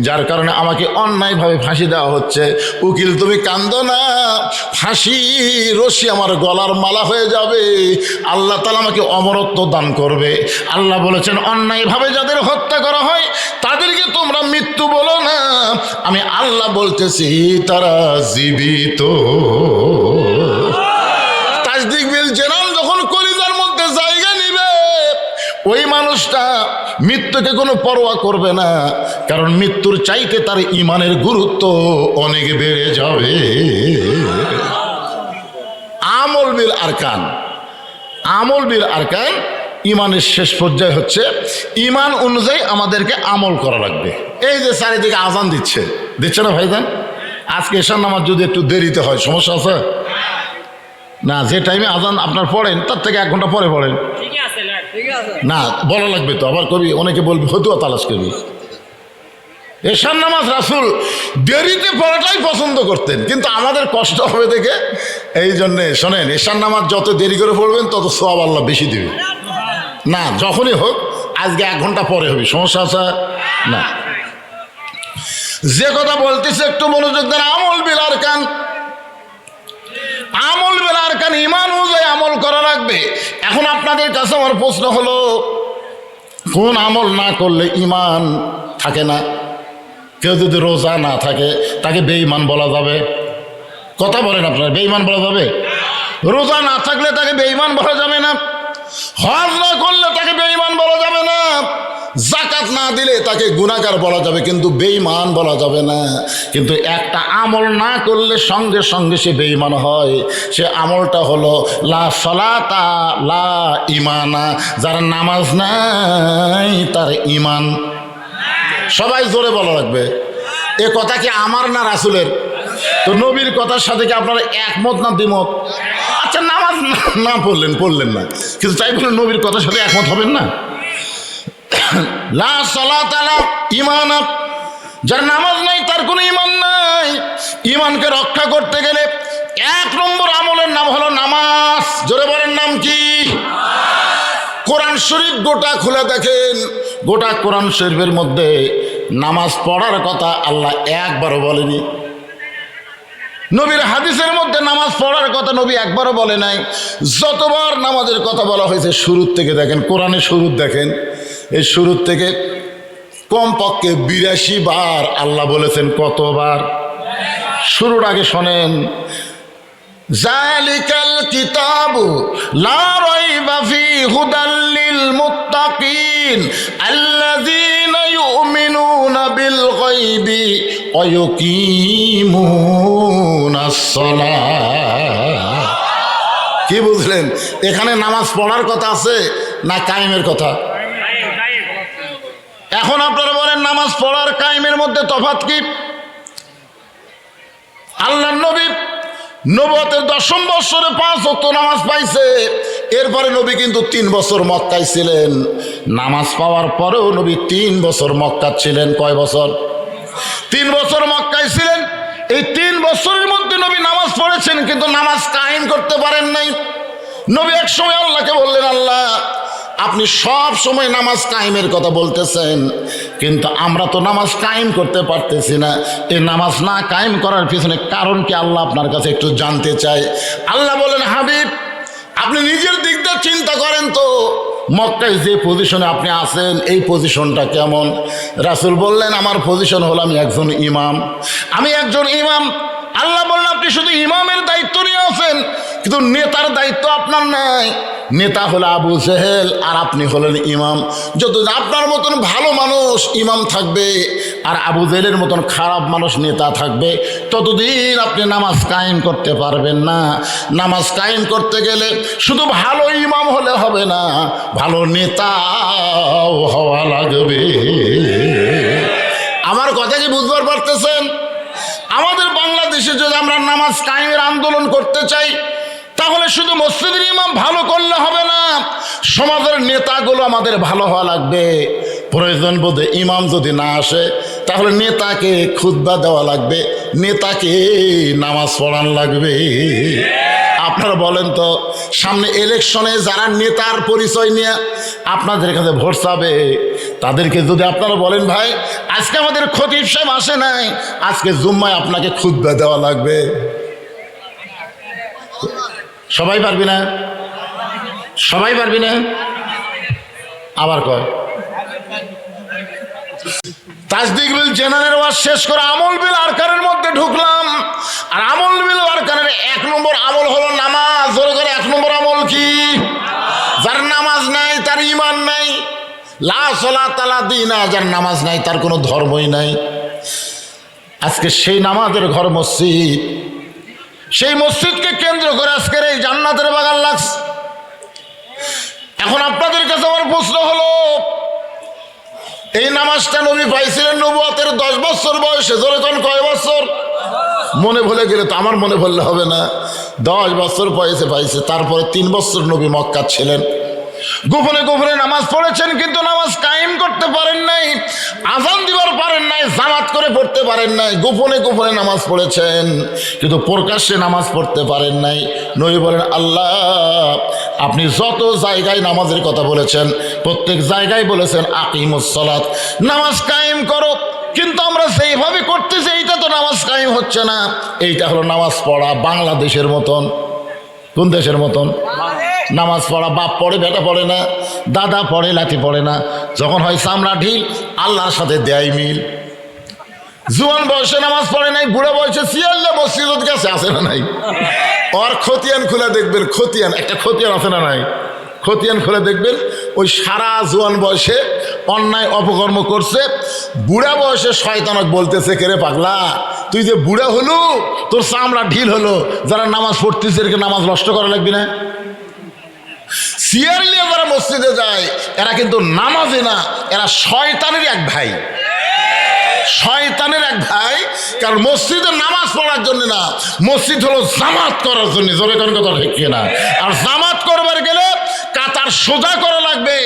যার কারণে আমাকে অন্যায়ভাবে ফাঁসি দেওয়া হচ্ছে। উকিল তুমি কান্দো না, ফাঁসি রশি আমার গলার মালা হয়ে যাবে, আল্লাহ তাআলা আমাকে অমরত্ব দান করবে। আল্লাহ বলেছেন অন্যায়ভাবে যাদের হত্যা করা হয় তাদেরকে তোমরা মৃত্যু বলো না, আমি আল্লাহ বলতেছি তারা জীবিত। তাসদিক বিল জানান যখন কলিজার মধ্যে জায়গা নিবে, ওই মানুষটা মৃত্যু মৃত্যুকে কোনো পরোয়া করবে না, কারণ মৃত্যুর চাইতে তার ইমানের গুরুত্ব অনেক বেড়ে যাবে। আমল বিল আরকান, আমল বিল আরকান, ইমানের শেষ পর্যায়ে হচ্ছে ইমান অনুযায়ী আমাদেরকে আমল করা লাগবে। এই যে চারিদিকে আজান দিচ্ছে না ভাইজান, আজকে এশার নামাজ যদি একটু দেরিতে হয় সমস্যা আছে না? যে টাইমে আজান আপনার পড়েন তার থেকে 1 ঘন্টা পরে পড়েন না, বলা লাগবে তো। আবার কবি অনেকে বলবে ফতুয়া তালাশ করবি। এশার নামাজ রাসূল দেরিতে পড়াটাই পছন্দ করতেন, কিন্তু আমাদের কষ্ট হবে দেখে এই জন্যে শোনেন, এশার নামাজ যত দেরি করে পড়বেন তত সওয়াব আল্লাহ বেশি দিবে। না, যখনই হোক আজকে 1 ঘন্টা পরে হবে, সমস্যা আছে না? যে কথা বলতেছে একটু মনোযোগ দেন। আমল বিল আরকান, আমল বিল আরকান, ঈমান অনুযায়ী আমল করা লাগবে। এখন আপনাদের কাছে আমার প্রশ্ন হলো, কোন আমল না করলে ঈমান থাকে না? কেউ যদি রোজা না থাকে তাকে বেঈমান বলা যাবে? কথা বলেন আপনারা, বেঈমান বলা যাবে? রোজা না থাকলে তাকে বেঈমান বলা যাবে না। হজ না করলে তাকে বেঈমান বলা যাবে না। যাকাত না দিলে তাকে গুনাহগার বলা যাবে, কিন্তু বেঈমান বলা যাবে না। কিন্তু একটা আমল না করলে সঙ্গে সঙ্গে সে বেঈমান হয়। সে আমলটা হলো লা সালাতা লা ঈমানা, যার নামাজ নাই তার ঈমান। সবাই জোরে বলা লাগবে। এ কথা কি আমার না রাসূলের? তো নবীর কথার সাথে কি আপনারা একমত না দ্বিমত? আচ্ছা, নামাজ না পড়লেন না, কিন্তু তাই বলে নবীর কথার সাথে একমত হবেন না? লা সালাতা লা ঈমানা, যার নামাজ নাই তার কোনো ঈমান নাই। ঈমানকে রক্ষা করতে গেলে 1 নম্বর আমলের নাম হলো নামাজ। জোরে বলেন, নাম কি? কোরআন শরীফ গোটা খুলে দেখেন, গোটা কোরআন শরীফের মধ্যে নামাজ পড়ার কথা আল্লাহ একবারও বলেনি। নবীর হাদিসের মধ্যে নামাজ পড়ার কথা নবী একবারও বলে নাই। যতবার নামাজের কথা বলা হয়েছে শুরুর থেকে দেখেন, কোরআনের শুরুর দেখেন, এই শুরুর থেকে কমপক্ষে 82 বার আল্লাহ বলেছেন। কতবার? শুরুর আগে শোনেন, যালিকাল কিতাবু লা রাইবা ফি হুদাল লিল মুত্তাকিন আল্লাযীনা ইউমিনুনা বিল গায়বি ওয়া ইউকিমুনাস সালাহ। কি বুঝলেন? এখানে নামাজ পড়ার কথা আছে না কায়েমের কথা? এখন আপনারা বলেন, নামাজ পড়ার কায়েমের মধ্যে তফাৎ কি? আল্লাহর নবী নবুয়তের 10ম বছরে 5 ওয়াক্ত নামাজ পাইছে। এরপরে নবী কিন্তু 3 বছর মক্কায় ছিলেন। নামাজ পাওয়ার পরেও নবী 3 বছর মক্কা ছিলেন। কয় বছর? 3 বছর মক্কায় ছিলেন। এই 3 বছরের মধ্যে নবী নামাজ পড়েছেন, কিন্তু নামাজ কায়েম করতে পারেন নাই। নবী এক সময় আল্লাহকে বললেন, আল্লাহ, আপনি সব সময় নামাজ কায়েমের কথা বলতেছেন, কিন্তু আমরা তো নামাজ কায়েম করতে পারতেছি না। এই নামাজ না কায়েম করার পিছনে কারণ কি আল্লাহ আপনার কাছে একটু জানতে চাই। আল্লাহ বলেন, হাবিব, আপনি নিজের দিক দিয়ে চিন্তা করেন তো, মক্কায় যে পজিশনে আপনি আছেন এই পজিশনটা কেমন? রাসূল বললেন, আমার পজিশন হলো আমি একজন ইমাম। আল্লাহ বললেন, আপনি শুধু ইমামের দায়িত্ব নিয়ে আছেন, কিন্তু নেতার দায়িত্ব আপনার নাই। নেতা হলো আবু জেহেল আর আপনি হলেন ইমাম। যত আপনার মতন ভালো মানুষ ইমাম থাকবে আর আবু জেহেলের মতন খারাপ মানুষ নেতা থাকবে, ততদিন আপনি নামাজ কায়েম করতে পারবেন না। নামাজ কায়েম করতে গেলে শুধু ভালো ইমাম হলে হবে না, ভালো নেতাও হওয়া লাগবে। আমার কথা কি বুঝবার পারতেছেন? আমাদের বাংলাদেশে যদি আমরা নামাজ কায়েমের আন্দোলন করতে চাই, তাহলে শুধু মসজিদের ইমাম ভালো করলে হবে না, সমাজের নেতাগুলো আমাদের ভালো হওয়া লাগবে। প্রয়োজন বোধে ইমাম যদি না আসে, তাহলে নেতাকে খুতবা দেওয়া লাগবে, নেতাকে নামাজ পড়ান লাগবে। আপনারা বলেন তো, সামনে ইলেকশনে যারা নেতার পরিচয় নিয়ে আপনাদের কাছে ভোট চাবে, তাদেরকে যদি আপনারা বলেন, ভাই আজকে আমাদের খতিব সাহেব আসে নাই, আজকে জুম্মায় আপনাকে খুতবা দেওয়া লাগবে, সবাই পারবি না? সবাই পারবি না? আবার কয় তাসদিক বিল জেনারেল ওয়াজ শেষ করে আমল বিল আরকানের মধ্যে ঢুকলাম। আর আমল বিল আরকানের 1 নম্বর আমল হলো নামাজ। জোরে করে 1 নম্বর আমল কি? যার নামাজ নাই তার ঈমান নাই। লা সালাতা লা দীনা, যার নামাজ নাই তার কোনো ধর্মই নাই। আজকে সেই নামাজের ঘর মসজিদ, সেই মসজিদকে কেন্দ্র করে আজকের এই জান্নাতের বাগান লাগছে। এখন আপনাদের কাছে আমার প্রশ্ন হলো, এই নামাজটা নবী পাইছিলেন নবুয়তের 10 বছর বয়সে। ধরে কোন কয় বছর? মনে ভুলে গেলে তো আমার মনে ভুললে হবে না। 10 বছর পাইছে। তারপরে 3 বছর নবী মক্কা ছিলেন। গোপনে গোপনে নামাজ পড়েছেন, কিন্তু নামাজ কায়েম করতে পারেন নাই, আজান দিবার পারেন নাই, জামাত করে পড়তে পারেন নাই। গোপনে গোপনে নামাজ পড়েছেন, কিন্তু প্রকাশ্যে নামাজ পড়তে পারেন নাই। নবী বলেন, আল্লাহ আপনি যত জায়গায় নামাজের কথা বলেছেন, প্রত্যেক জায়গায় বলেছেন আকিমুস সালাত, নামাজ কায়েম করো। কিন্তু আমরা সেইভাবে করতেছি, এইটা তো নামাজ কায়েম হচ্ছে না। এইটা হলো নামাজ পড়া বাংলাদেশের মতন। কোন দেশের মতন? নামাজ পড়া বাপ পড়ে, বেটা পড়ে না, দাদা পড়ে, লাঠি পড়ে না। যখন হয় চামড়া ঢিল, আল্লাহর সাথে দেয় মিল। জুয়ান বয়সে নামাজ পড়ে নাই, বুড়া বয়সে সিয়াল্লা মসজিদ গেছে, আছে না নাই? ওর খতিয়ান খুলে দেখবেন, খতিয়ান একটা খতিয়ান আছে না নাই? খতিয়ান খুলে দেখবেন, ওই সারা জুয়ান বয়সে অন্যায় অপকর্ম করছে, বুড়া বয়সে শয়তানক বলতেছে, কে রে পাগলা তুই যে বুড়া হলো, তোর চামড়া ঢিল হলো, যারা নামাজ পড়তেছে এরকে নামাজ নষ্ট করা লাগবে না। সিয়ার নিয়ে যারা মসজিদে যায়, এরা কিন্তু নামাজে না, এরা শয়তানের এক ভাই, শয়তানের এক ভাই। কারণ মসজিদে নামাজ পড়ার জন্য না, মসজিদ হলো জামাত করার জন্য। জোরে কোন কথা ঠিক না? আর জামাত করবার গেলে কাতার সোজা করা লাগবে।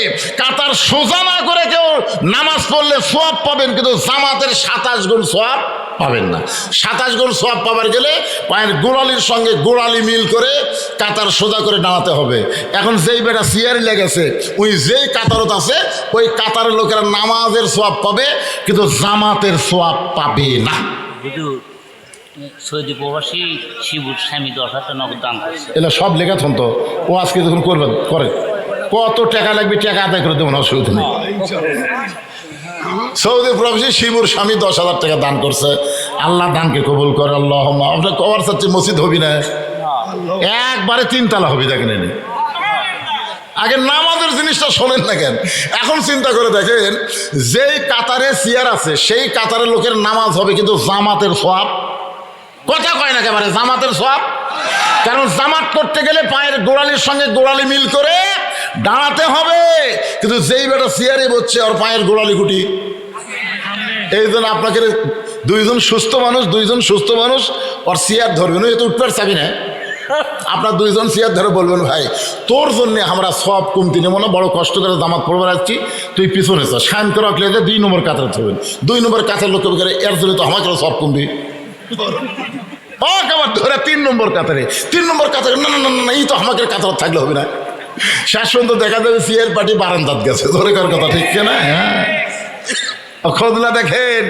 কাতার সোজা না করে কেউ নামাজ পড়লে সওয়াব পাবেন, কিন্তু জামাতের 27 গুণ সওয়াব পাবেন না। 27 গুণ সওয়াব পাবার গেলে পায়ের গোড়ালির সঙ্গে গোড়ালি মিল করে কাতার সোজা করে দাঁড়াতে হবে। এখন যেই বেটা সিয়ারি লেগেছে, ওই যেই কাতারত আছে, ওই কাতারের লোকেরা নামাজের সওয়াব পাবে, কিন্তু জামাতের সওয়াব পাবে না। সৌদি প্রবাসী শিবুর স্বামী 10,000 নগদ দান করছে। এগুলো সব লেখাথন তো, ও আজকে যখন করবেন করে কত টাকা লাগবে, টাকা আদায় করে দেবেন, অসুবিধা নেই। সৌদি প্রবাসী শিবুর স্বামী 10,000 টাকা দান করছে। আল্লাহ দানকে কবুল করে। আল্লাহ আপনার কবার চাচ্ছি মসজিদ হবি না, একবারে 3 তালা হবি, দেখেন এনে আগে নামাজের জিনিসটা শোনেন না কেন? এখন চিন্তা করে দেখেন, যেই কাতারে চেয়ার আছে সেই কাতারের লোকের নামাজ হবে, কিন্তু জামাতের সওয়াব কথা কয় না একেবারে, জামাতের সওয়াব। কারণ জামাত করতে গেলে পায়ের গোড়ালির সঙ্গে গোড়ালি মিল করে দাঁড়াতে হবে, কিন্তু যেই বেটা চেয়ারে বসছে ওর পায়ের গোড়ালি গুটি। এই জন্য আপনাকে দুইজন সুস্থ মানুষ ওর চেয়ার ধরবেন, এ তো উঠবার চাবি না। আপনার 2 জন চেয়ার ধরে বলবেন, ভাই তোর জন্য আমরা সব কমতি নেব না, বড় কষ্ট করে জামাত পড়বার আসছি, তুই পিছনে চা, শান করে রাখলে 2 নম্বর কাতারে থাকবেন। 2 নম্বর কাতার লোক এর জন্য তো আমাকে সব কমবি, আবার ধরে 3 নম্বর কাতারে, 3 নম্বর কাতারে, না না না না, এই তো আমাকে কাতার থাকলে হবে না। শেষ পর্যন্ত দেখা যাবে সিয়ার পার্টি বারান্দাত গেছে। ধরে কার কথা ঠিক না? হ্যাঁ, খোদলা দেখেন,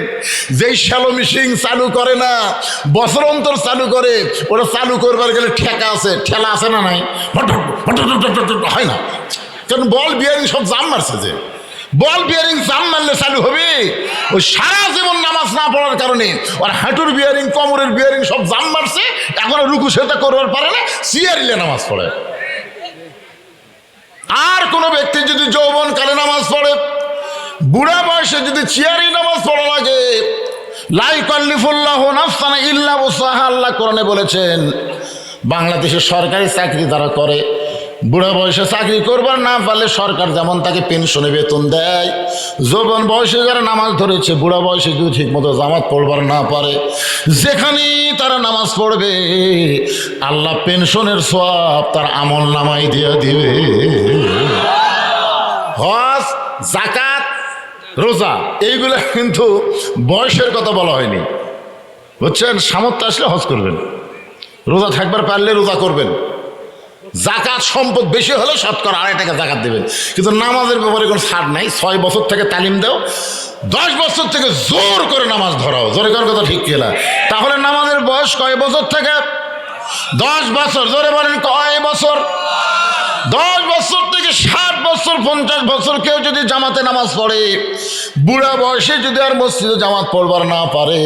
যেই শ্যালো মিশিং চালু করে না, বছর অন্তর চালু করে, ওটা চালু করবার গেলে ঠেকা আছে, ঠেলা আছে না নাই? হয় না, কারণ বল বিয়ারিং সব জাম মারছে। যে বল বিয়ারিং জাম মারলে চালু হবে? ওই সারা জীবন নামাজ না পড়ার কারণে ওর হাঁটুর বিয়ারিং, কোমরের বিয়ারিং সব জাম মারছে, এখনো রুকু সেটা করবার পারে না, সিয়ারিলে নামাজ পড়ে। আর কোনো ব্যক্তি যদি যৌবনকালে নামাজ পড়ে, বুড়া বয়সে যদি চেয়ারি নামাজ পড়া লাগে, লা ইউকাল্লিফুল্লাহু নাফসান ইল্লা উসআহা, আল্লাহ কোরআনে বলেছেন, বাংলাদেশের সরকারি চাকরি যারা করে, বুড়া বয়সে চাকরি করবার না পারলে সরকার যেমন তাকে পেনশনে বেতন দেয়, যৌবন বয়সে যারা নামাজ ধরেছে, বুড়া বয়সে যদি ঠিক মতো জামাত পড়বার না পারে, যেখানেই তারা নামাজ পড়বে আল্লাহ পেনশনের সওয়াব তার আমল নামাই দিয়ে দিবে। হজ, যাকাত, রোজা, এইগুলা কিন্তু বয়সের কথা বলা হয়নি, বুঝছেন? সামর্থ্য আসলে হজ করবেন, রোজা থাকবার পারলে রোজা করবেন, জাকাত সম্পদ বেশি হলে 2.5 টাকা জাকাত দেবেন। কিন্তু নামাজের ব্যাপারে কোনো ছাড় নাই। 6 বছর থেকে তালিম দাও, 10 বছর থেকে জোর করে নামাজ ধরাও। জোরে করার কথা ঠিক কিনা? তাহলে নামাজের বয়স কয় বছর থেকে? 10 বছর। জোরে বলেন কয় বছর? 10 বছর থেকে 60 বছর, 50 বছর কেউ যদি জামাতে নামাজ পড়ে, বুড়া বয়সে যদি আর মসজিদে জামাত পড়বার না পারে,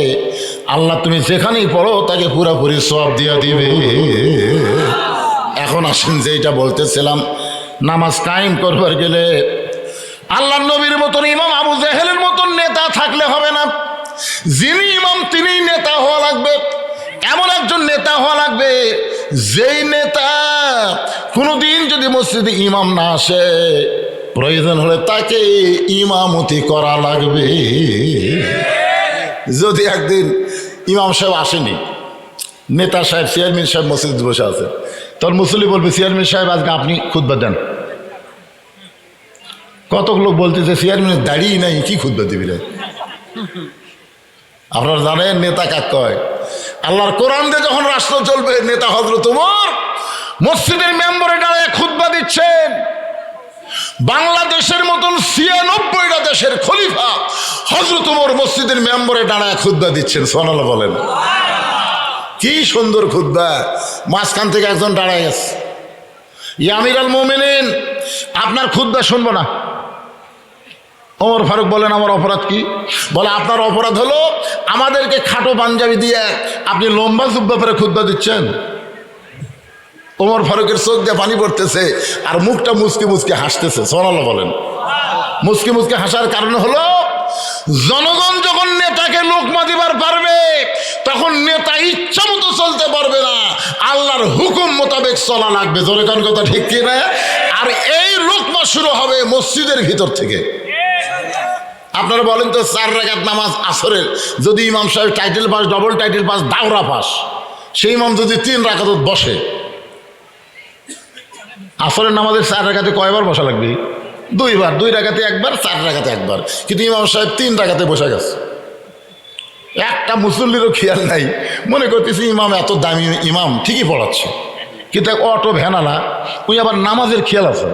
আল্লাহ তুমি যেখানেই পড়ো তাকে পুরাপুরি সওয়াব দিয়া দিবে। এখন আসেন, যেটা বলতেছিলাম, নামাজ কায়েম করবার গেলে আল্লাহর নবীর মতন ইমাম আবু জেহেলের মতন নেতা থাকলে হবে না। যিনি ইমাম তিনিই নেতা হওয়া লাগবে। এমন একজন নেতা হওয়া লাগবে যেই নেতা কোনোদিন যদি মসজিদে ইমাম না আসে, প্রয়োজন হলে তাকে ইমামতি করা লাগবে। যদি একদিন ইমাম সাহেব আসেনি, নেতা সাহেব চেয়ারম্যান সাহেব মসজিদে বসে আছে, তখন মুসল্লি বলবে চেয়ারম্যান সাহেব আজকে আপনি খুতবা দেন। কত লোক বলতেছে চেয়ারম্যানের দাঁড়িয়ে নাই, কি খুতবা দিবি রে? আপনারা জানেন নেতা কাক কয়? আল্লাহর কোরআন দিয়ে যখন রাষ্ট্র চলবে, নেতা হযরত ওমর মসজিদের মেম্বারে দাঁড়ায় খুতবা দিচ্ছেন। বাংলাদেশের মতন ৯৬টা দেশের খলিফা হযরত ওমর মসজিদের মেম্বারে দাঁড়ায় খুতবা দিচ্ছেন। সুবহানাল্লাহ বলেন। কি সুন্দর খুতবা! মাঝখান থেকে একজন দাঁড়ায় গেছে, ইয়া আমিরুল মুমিনিন, আপনার খুতবা শুনবো না। ওমর ফারুক বলেন, আমার অপরাধ কি? বলে, আপনার অপরাধ হলো আমাদেরকে খাটো পাঞ্জাবি দিয়ে আপনি লম্বা জুব্বা পরে খুতবা দিচ্ছেন। ওমর ফারুকের চোখ দিয়ে পানি পড়তেছে আর মুখটা মুচকে মুচকে হাসতেছে। সুবহানাল্লাহ বলেন। মুচকে মুচকে হাসার কারণ হলো জনগণ যখন নেতাকে লোকমা দিবার পারবে, তখন নেতা ইচ্ছা মতো চলতে পারবে না, আল্লাহর হুকুম মোতাবেক চলা লাগবে। জোরে কোন কথা ঠিক কি না? আর এই লোকমা শুরু হবে মসজিদের ভিতর থেকে। আপনারা বলেন তো, 4 রাকাত নামাজ আসরের যদি ইমাম সাহেব title pass, double title pass, দাওরা পাস, সেই ইমাম যদি 3 রাকাত বসে, আসরের নামাজের 4 রাকাতে কয়বার বসা লাগবে? 2 বার। 2 রাকাতে একবার, 4 রাকাতে একবার। কিন্তু ইমাম সাহেব 3 রাকাতে বসে গেছে। একটা মুসল্লিরও খেয়াল নাই, মনে করতেছি ইমাম এত দামি ইমাম, ঠিকই পড়াচ্ছে, কিন্তু অটো ভ্যানালা ওই আবার নামাজের খেয়াল আছে।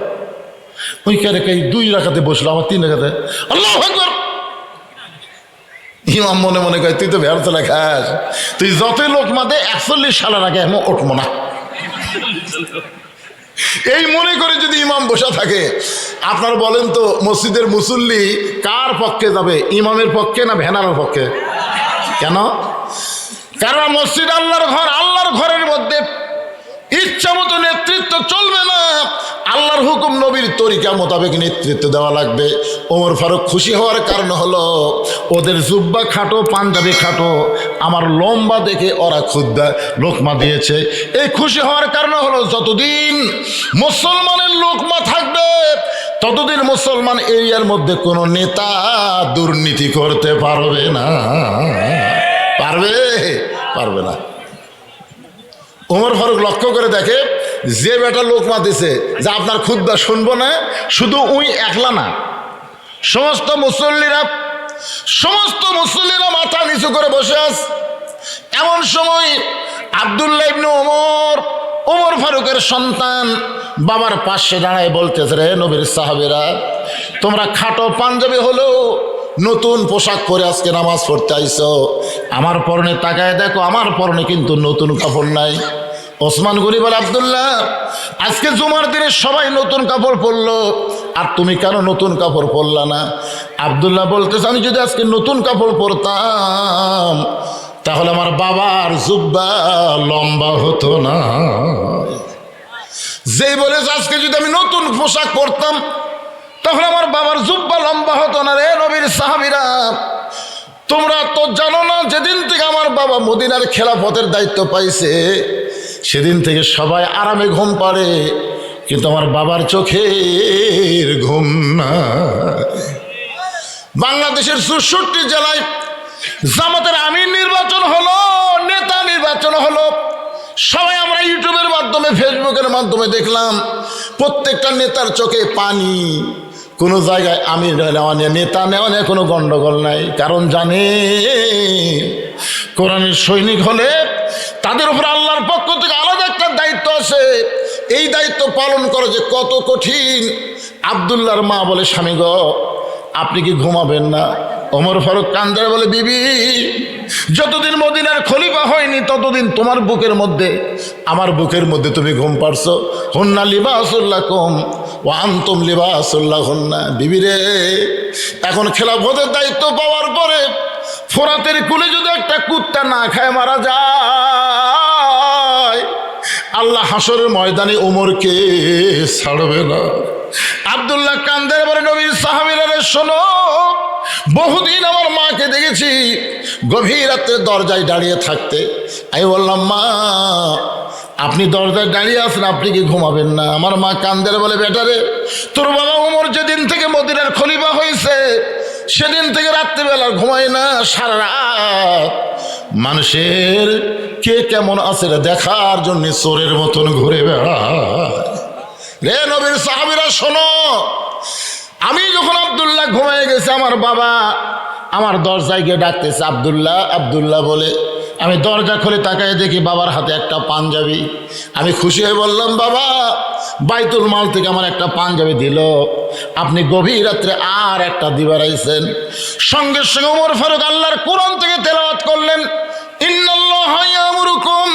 ওই কে 2 রাকাতে বসলো, আবার 3 রাকাতে আল্লাহু আকবার। ইমাম মনে মনে কয়, তুই তো ভ্যান চলা খাস, তুই যতই লোক মাদে 41 সালের আগে এমন উঠবো না। এই মনে করে যদি ইমাম বসা থাকে, আপনারা বলেন তো মসজিদের মুসল্লি কার পক্ষে যাবে? ইমামের পক্ষে না ভ্যানালার পক্ষে? কেন? কারণ মসজিদ আল্লাহর ঘর, আল্লাহর ঘরের মধ্যে ইচ্ছা মতো নেতৃত্ব চলবে না, আল্লাহর হুকুম নবীর তরিকা মোতাবেক নেতৃত্ব দেওয়া লাগবে। ওমর ফারুক খুশি হওয়ার কারণ হলো ওদের জুব্বা খাটো, পাঞ্জাবি খাটো, আমার লম্বা দেখে ওরা খুদ্া লোকমা দিয়েছে। এই খুশি হওয়ার কারণ হলো যতদিন মুসলমানের লোকমা থাকবে, ততদিন মুসলমান এরিয়ার মধ্যে কোনো নেতা দুর্নীতি করতে পারবে না। পারবে না। ওমর ফারুক লক্ষ্য করে দেখে, যে বেটা লোকমা দিছে যে আপনার খুতবা শুনবো না, শুধু ওই একলা না, সমস্ত মুসল্লিরা মাথা নিচু করে বসে আছে। এমন সময় আব্দুল্লাহ ইবনে ওমর ফারুকের সন্তান বাবার পাশে দাঁড়ায় বলতেছে, রে নবীর সাহাবীরা, তোমরা খাটো পাঞ্জাবি হলেও নতুন পোশাক পরে আজকে নামাজ পড়তে আইছো, আমার পরনে তাকায় দেখো, আমার পরনে কিন্তু নতুন কাপড় নাই। ওসমান গনি বলে, আব্দুল্লাহ, আজকে জুমার দিনে সবাই নতুন কাপড় পরলো, আর তুমি কেন নতুন কাপড় পরলা না? আব্দুল্লাহ বলতেছে, আমি যদি আজকে নতুন কাপড় পরতাম তাহলে আমার বাবার জুব্বা লম্বা হতো না। যেই বলেছে আজকে যদি আমি নতুন পোশাক পরতাম তখন আমার বাবার জুব্বা লম্বা হতো না। রে নবীর সাহাবীরা, তোমরা তো জানো না, যেদিন থেকে আমার বাবা মদিনার খেলাফতের দায়িত্ব পাইছে সেদিন থেকে সবাই আরামে ঘুম পাড়ে, কিন্তু আমার বাবার চোখের ঘুম না। বাংলাদেশের ৬৪ জেলায় জামাতের আমির নির্বাচন হলো, নেতা নির্বাচন হলো, সবাই আমরা ইউটিউবের মাধ্যমে, ফেসবুকের মাধ্যমে দেখলাম, প্রত্যেকটা নেতার চোখে পানি। কোনো জায়গায় আমির নেওয়া নিয়ে, নেতা নেওয়া নিয়ে কোনো গন্ডগোল নাই, কারণ জানে কোরআনের সৈনিক হলে তাদের উপর আল্লাহর পক্ষ থেকে আলাদা একটা দায়িত্ব আছে। এই দায়িত্ব পালন করা যে কত কঠিন। আব্দুল্লাহর মা বলে, স্বামী গো, আপনি কি ঘুমাবেন না? ওমর ফারুক কান্দার বলে, বিবি, যতদিন মদিনার খলিফা হয়নি ততদিন তোমার বুকের মধ্যে, আমার বুকের মধ্যে তুমি ঘুম পারছো। হুন্না লিবাসুল্লাকুম ওয়া আনতুম লিবাসুল্লাহুন্না। বিবি রে, এখন খেলাফতের দায়িত্ব পাওয়ার পরে ফোরাতের কুলে যদি একটা কুত্তা না খায় মারা যায়, আল্লাহ হাসরের ময়দানে ওমরকে ছাড়বে না। আব্দুল্লাহ কান্দের বলে নবীর সাহাবীরা রে শোনো, বহুদিন আমার মাকে দেখেছি গভীর রাত্রে দরজায় দাঁড়িয়ে থাকতে। আমি বললাম, মা আপনি দরজায় দাঁড়িয়ে আছেন, আপনি কি ঘুমাবেন না? আমার মা কান্দের বলে, বেটারে তোর বাবা ওমর যেদিন থেকে মদিনার খলিফা হয়েছে সেদিন থেকে রাত্রিবেলা ঘুমায় না, সারা রাত মানুষের কে কেমন আছে রে দেখার জন্য চোরের মতন ঘুরে বেড়ায়। রে নবীর সাহাবীরা শোনো, আমি যখন আব্দুল্লাহ ঘুমিয়ে গেছে আমার বাবা আমার দরজায় গিয়ে ডাকতেছে, আব্দুল্লাহ আব্দুল্লাহ বলে। আমি দরজা খুলে তাকায় দেখি বাবার হাতে একটা পাঞ্জাবি। আমি খুশি হয়ে বললাম, বাবা বাইতুল মাল থেকে আমার একটা পাঞ্জাবি দিল, আপনি গভীর রাত্রে আর একটা দিবার আইছেন। সঙ্গে সঙ্গে ওমর ফারুক আল্লাহর কোরআন থেকে তেলাওয়াত করলেন, ইন্নাল্লাহা ইয়ামুরুকুম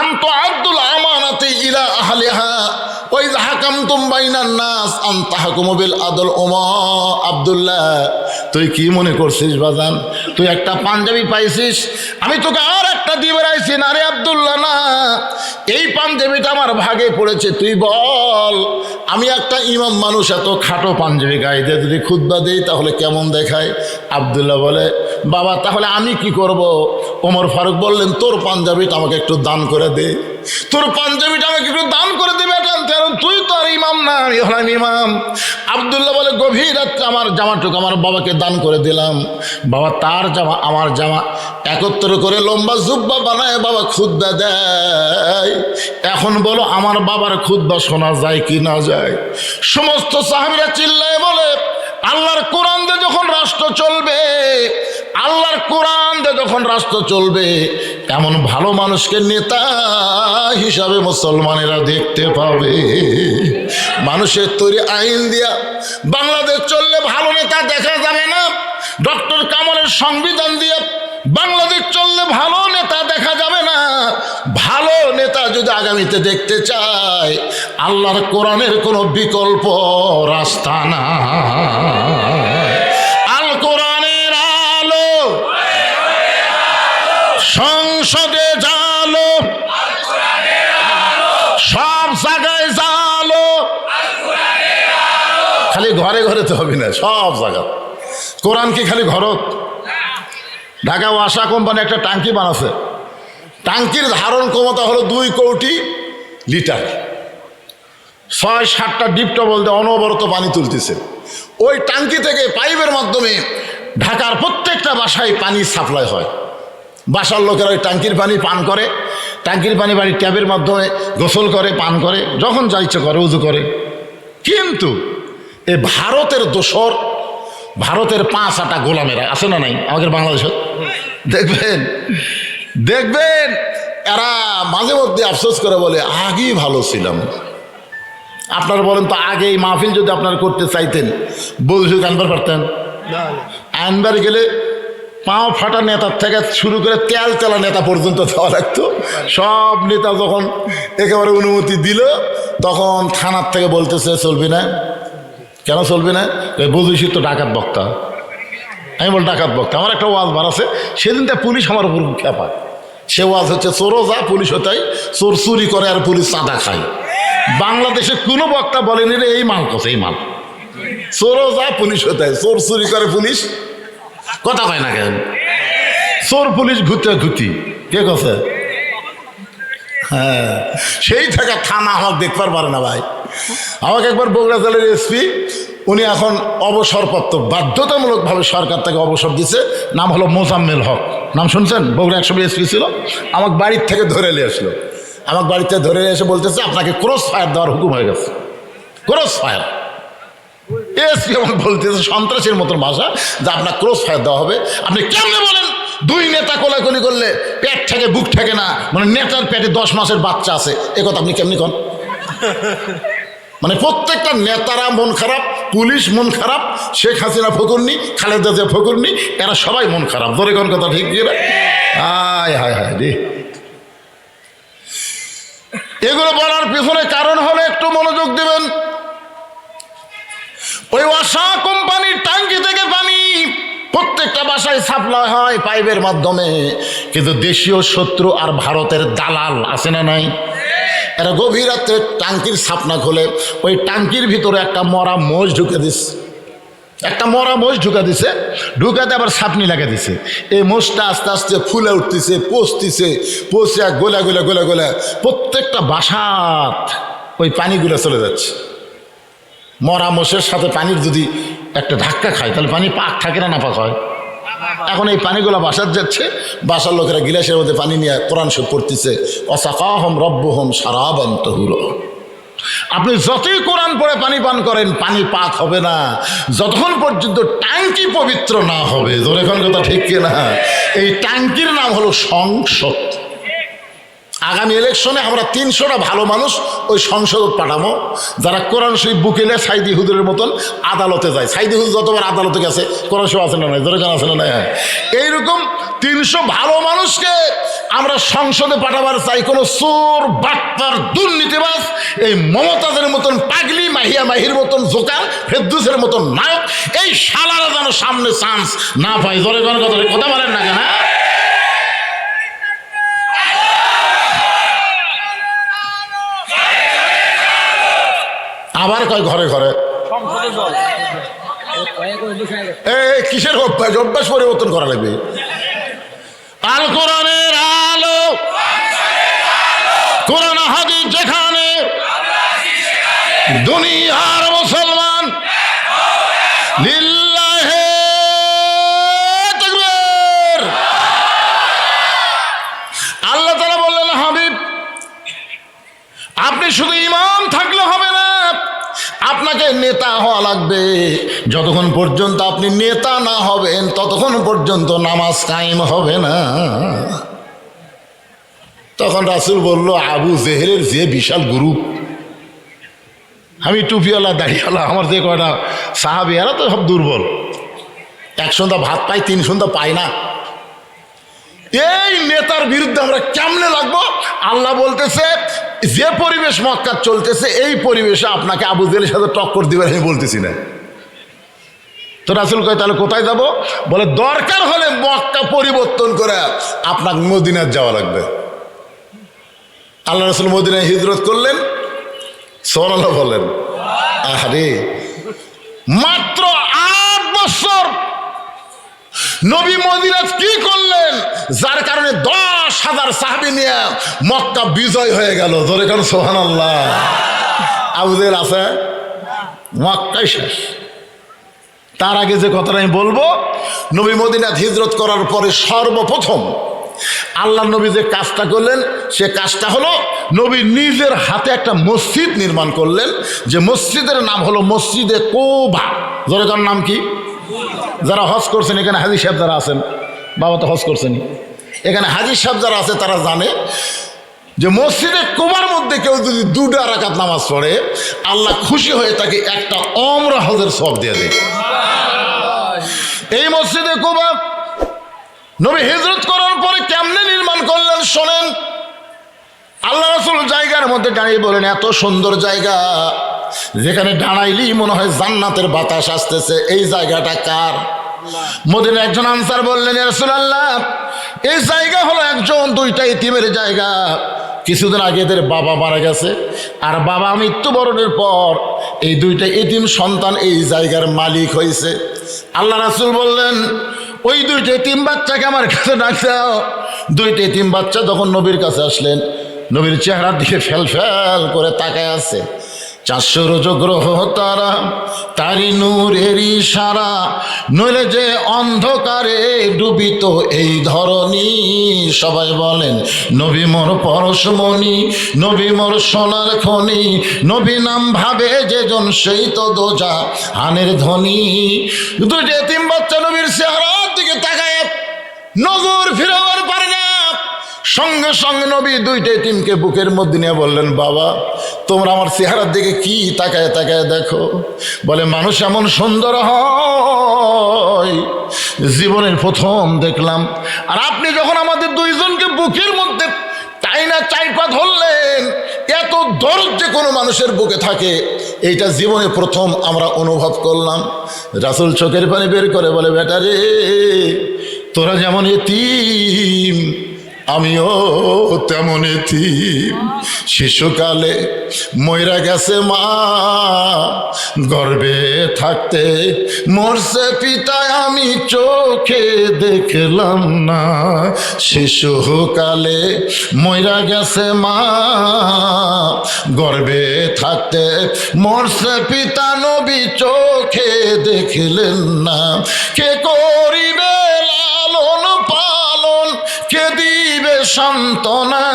আন তুআদ্দুল আমানাতি ইলা আহলিহা ওয়া ইযা হাকামতুম বাইনান নাস আন তাহকুমু বিল আদল। আব্দুল্লাহ তুই কি মনে করছিস বাজান, তুই একটা পাঞ্জাবি পাইছিস, আমি তোকে আর একটা দিয়ে বেড়াইছি? না রে আব্দুল্লাহ, না, এই পাঞ্জাবিটা আমার ভাগে পড়েছে। তুই বল, আমি একটা ইমাম মানুষ এত খাটো পাঞ্জাবি গায়ে দিয়ে যদি খুতবা দেই তাহলে কেমন দেখায়? আব্দুল্লাহ বলে, বাবা তাহলে আমি কি করব? ওমর ফারুক বললেন, তোর পাঞ্জাবিটা আমাকে একটু দান করে দে, তোর পাঞ্জাবিটা আমাকে একটু দান করে দেবে, কারণ তুই তো আর ইমাম না, আমি হলাম ইমাম। আব্দুল্লাহ বলে, গভীর রাত্রে আমার জামাটুকু আমার বাবাকে দান করে দিলাম। বাবা তার জামা আমার জামা একত্র করে লম্বা জুব্বা বানায় বাবা খুতবা দেয়। এখন বলো আমার বাবার খুতবা শোনা যায় কি না যায়? সমস্ত সাহাবীরা চিল্লায় বলে, আল্লাহর কোরআন দিয়ে যখন রাষ্ট্র চলবে, আল্লাহর কোরআন দিয়ে যখন রাষ্ট্র চলবে, এমন ভালো মানুষকে নেতা হিসাবে মুসলমানেরা দেখতে পাবে। মানুষের তৈরি আইন দিয়া বাংলাদেশ চললে ভালো নেতা দেখা যাবে না। ডক্টর কামালের সংবিধান দিয়ে বাংলাদেশ চললে ভালো নেতা দেখা যাবে না। ভালো নেতা যদি আগামীতে দেখতে চায়, আল্লাহর কোরআনের কোনো বিকল্প রাস্তা না। আল কোরআনের আলো সংসদে জালো, সব জায়গায় জালো, খালি ঘরে ঘরে তো হবে না, সব জায়গা। কোরআন কি খালি ঘরত? ঢাকা ওয়াসা কোম্পানি একটা ট্যাঙ্কি বানাচ্ছে, ট্যাঙ্কির ধারণ ক্ষমতা হলো 2 কোটি লিটার, 6-7টা ডিপটবল দিয়ে অনবরত পানি তুলতেছে। ওই ট্যাঙ্কি থেকে পাইপের মাধ্যমে ঢাকার প্রত্যেকটা বাসায় পানি সাপ্লাই হয়। বাসার লোকেরা ওই ট্যাঙ্কির পানি পান করে, ট্যাঙ্কির পানি বাড়ির ট্যাবের মাধ্যমে গোসল করে, পান করে, যখন যা ইচ্ছে করে উজু করে। কিন্তু এ ভারতের দোসর, ভারতের 5-8টা গোলামেরা আছে না নাই আমাদের বাংলাদেশে? দেখবেন দেখবেন এরা মাঝে মধ্যে আফসোস করে বলে, আগেই ভালো ছিলাম। আপনারা বলেন তো, আগে এই মাহফিল যদি আপনারা করতে চাইতেন, বলছি আনবার পারতেন? আনবার গেলে পাও ফাটা নেতার থেকে শুরু করে তেল তেলা নেতা পর্যন্ত দেওয়া লাগতো। সব নেতা যখন একেবারে অনুমতি দিল, তখন থানার থেকে বলতেছে চলবি না। কেন চলবে না? বুঝেছি তো ডাকাত বক্তা। আমি বল ডাকাত বক্তা, আমার একটা ওয়াজ বার আছে, সেদিনটা পুলিশ আমার উপর খেপায়। সে ওয়াজ হচ্ছে, চোরও যা পুলিশ হতাই, চোর চুরি করে আর পুলিশ চাঁদা খায়। বাংলাদেশে কোনো বক্তা বলেনি রে এই মাল কথা, এই মাল চোরও যা পুলিশ হতাই, চোর চুরি করে পুলিশ কথা কয় না কেন? চোর পুলিশ ঘুরতে ঘুরতি কে কথা? হ্যাঁ, সেই থেকে থানা আমাকে দেখবার পারে না ভাই। আমাকে একবার বগুড়া জেলার এসপি, উনি এখন অবসরপ্রাপ্ত, বাধ্যতামূলকভাবে সরকার থেকে অবসর দিছে, নাম হলো মোজাম্মেল হক। নাম শুনছেন? বগুড়া একসময় এসপি ছিল। আমাকে বাড়ির থেকে ধরে নিয়ে আসলো, আমাকে বাড়িতে ধরে নিয়ে এসে বলতেছে আপনাকে ক্রস ফায়ার দেওয়ার হুকুম হয়ে গেছে। ক্রস ফায়ার, এসপি আমাকে বলতেছে সন্ত্রাসের মতন ভাষা, যে আপনার ক্রস ফায়ার দেওয়া হবে। আপনি কেমনে বলেন 2 নেতা কোলাকুলি করলে পেট থেকে বুক থেকে না, মানে নেতার পেটে 10 মাসের বাচ্চা আছে, এ কথা আপনি কেমনি কন? মানে প্রত্যেকটা নেতারা মন খারাপ, পুলিশ মন খারাপ, শেখ হাসিনা ফকুরনি, খালেদা জিয়া ফকুরনি, এরা সবাই মন খারাপ। ধরে কোন কথা ঠিক কি না? হায় হায় হায় রে। এগুলো বলার পিছনে কারণ হলো, একটু মনোযোগ দিবেন। ওই ওয়াসা কোম্পানির ট্যাঙ্কি থেকে পানি প্রত্যেকটা বাসায় সাপ্লাই হয় পাইপের মাধ্যমে, কিন্তু দেশীয় শত্রু আর ভারতের দালাল আছে না নাই? এরা গভীর রাত্রে টাঙ্কির ছাপনা খোলে, ওই টাঙ্কির ভিতরে একটা মরা মোষ ঢুকে দিচ্ছে, একটা মরা মোষ ঢুকা দিছে, ঢুকাতে আবার ছাপনি লাগা দিছে। এই মোষটা আস্তে আস্তে ফুলে উঠতেছে, পচতেছে, পচে গোলা গোলা গোলা গোলা প্রত্যেকটা বাসাত ওই পানিগুলো চলে যাচ্ছে। মরা মোষের সাথে পানির যদি একটা ধাক্কা খায় তাহলে পানি পাক থাকে না নাপাক হয়। এখন এই পানিগুলো বাসার যাচ্ছে, বাসার লোকেরা গিলাসের মধ্যে পানি নিয়ে কোরআন শরীফ পড়তেছে, ওয়াসাকাহুম রাব্বুহুম শারাবান তাহুরা। আপনি যতই কোরআন পড়ে পানি পান করেন, পানি পাক হবে না যতক্ষণ পর্যন্ত ট্যাঙ্কি পবিত্র না হবে। জোরে কোন কথা ঠিক কিনা? এই ট্যাঙ্কির নাম হলো সংসদ। আগামী ইলেকশনে আমরা 300টা ভালো মানুষ ওই সংসদ পাঠাবো, যারা কোরআন শরীফ বুকেলে সাইদি হুজুরের মতন আদালতে যায়। সাইদি হুজুর যতবার আদালতে গেছে কোরআন শরীফ আছে না নাই, জোরে আছে না নাই? এইরকম 300 ভালো মানুষকে আমরা সংসদে পাঠাবার চাই। কোনো চোর, বাটপার, দুর্নীতিবাজ, এই মমতাজের মতন পাগলি, মাহিয়া মাহির মতন জোকার, ফেরদৌসের মতন নায়ক, এই শালারা যেন সামনে চান্স না পায়। জোরে কথা বলেন না কেন? আবার কয় ঘরে ঘরে কিসের অভ্যাস? অভ্যাস পরিবর্তন করা লাগবে। আল কোরআনের আলো, কোরআন হাদিস যেখানে, দুনিয়ার মুসলমান লিল্লাহে তাকবীর। আল্লাহ তাআলা বললেন, হাবিব আপনি শুধু ইমাম থাকলে হবে না, আপনাকে নেতা হওয়া লাগবে। যতক্ষণ পর্যন্ত আপনি নেতা না হবেন ততক্ষণ পর্যন্ত নামাজ কায়েম হবে না। তখন রাসূল বলল, আবু জেহেলের যে বিশাল গুরু, আমি টুপিওয়ালা দাড়িওয়ালা, আমার যে কয়টা সাহাবী এরা তো সব দুর্বল, এক সন্ধ্যা ভাত পাই, 3 সন্ধ্যা পাই না। এই নেতার বিরুদ্ধে আমরা কেমনে লাগবো? আল্লাহ বলতেছে, যে পরিবেশ মক্কা চলতেছে এই পরিবেশে আপনাকে আবু জেহেলের সাথে টক্কর দিবেন আমি বলতেছি না। তো রাসূল কয় তাহলে কোথায় যাব? বলে দরকার হলে মক্কা পরিবর্তন করে আপনার মদিনায় যাওয়া লাগবে। আল্লাহ রাসূল মদিনায় হিজরত করলেন। সুবহানাল্লাহ বলেন। আরে মাত্র 8 বছর নবী মদিনায় কি করলেন, যার কারণে 10,000 সাহাবী নিয়ে মক্কা বিজয় হয়ে গেল। জোরে কারণ সুবহানাল্লাহ। আবু জেহেল আছে, মক্কাই শেষ। তার আগে যে কথাটা আমি বলবো, নবী মদিনায় হিজরত করার পরে সর্বপ্রথম আল্লাহ নবী যে কাজটা করলেন, সে কাজটা হলো নবী নিজের হাতে একটা মসজিদ নির্মাণ করলেন, যে মসজিদের নাম হলো মসজিদে কুবা। জোরে কারণ নাম কি? যারা হজ করছেন এখানে, হাজী সাহেব যারা আছেন, বাবা তো হজ করছেন, এখানে হাজী সাহেব যারা আছে তারা জানে যে মসজিদে কুবার মধ্যে কেউ যদি 2 রাকাত নামাজ পড়ে, আল্লাহ খুশি হয়ে তাকে একটা ওমরা হজের সওয়াব দিয়ে দেয়। এই মসজিদে কুবা নবী হিজরত করার পরে কেমনে নির্মাণ করলেন শোনেন। আল্লাহ রাসূল জায়গার মধ্যে দাঁড়িয়ে বলেন, এত সুন্দর জায়গা, যেখানে দাঁড়াইলি মনে হয় জান্নাতের বাতাস আসতেছে, এই জায়গাটা কার? মদিনার একজন আনসার বললেন, ইয়া রাসূলুল্লাহ এই জায়গা হলো একজন 2টা ইতিমের জায়গা। কিছুদিন আগে এদের বাবা মারা গেছে, আর বাবা মৃত্যুবরণের পর এই 2টা ইতিম সন্তান এই জায়গার মালিক হয়েছে। আল্লাহ রাসূল বললেন, ওই 2টা ইতিম বাচ্চাকে আমার কাছে ডাক দাও। 2টা ইতিম বাচ্চা যখন নবীর কাছে আসলেন, নবীর চেহারার দিকে ফেল ফেল করে তাকায় আছে। 400 রজগ্রহ তারা, তারি নূরেরই সারা, নইলে যে অন্ধকারে ডুবিত এই ধরনী। সবাই বলেন, নবী মোর পরশমণি, নবী মোর সোনার খনি, নবী নাম ভাবে যেজন সেই তো দোজা হানের ধ্বনি। 2টা এতিম বাচ্চা নবীর চেহারার দিকে তাকায় নজর ফিরাবার পারে না। সঙ্গে সঙ্গে নবী 2টা এতিমকে বুকের মধ্যে নিয়ে বললেন, বাবা তোমরা আমার চেহারার দিকে কি তাকায় তাকায় দেখো? বলে, মানুষ এমন সুন্দর হয় জীবনের প্রথম দেখলাম। আর আপনি যখন আমাদের 2জনকে বুকের মধ্যে টাইনা চাইপা ধরলেন, এত দরদ যে কোনো মানুষের বুকে থাকে, এইটা জীবনে প্রথম আমরা অনুভব করলাম। রাসূল চোখের পানি বের করে বলে, বেটা রে, তোরা যেমন এতিম আমিও তেমন এতিম। শিশুকালে মইরা গেছে মা, গর্ভে থাকতে মরছে পিতা, আমি চোখে দেখলাম না। শিশুকালে মইরা গেছে মা, গর্ভে থাকতে মরছে পিতা, নবী চোখে দেখলেন না। কে করিবে লালন পালন, কে দিবে সান্ত্বনা,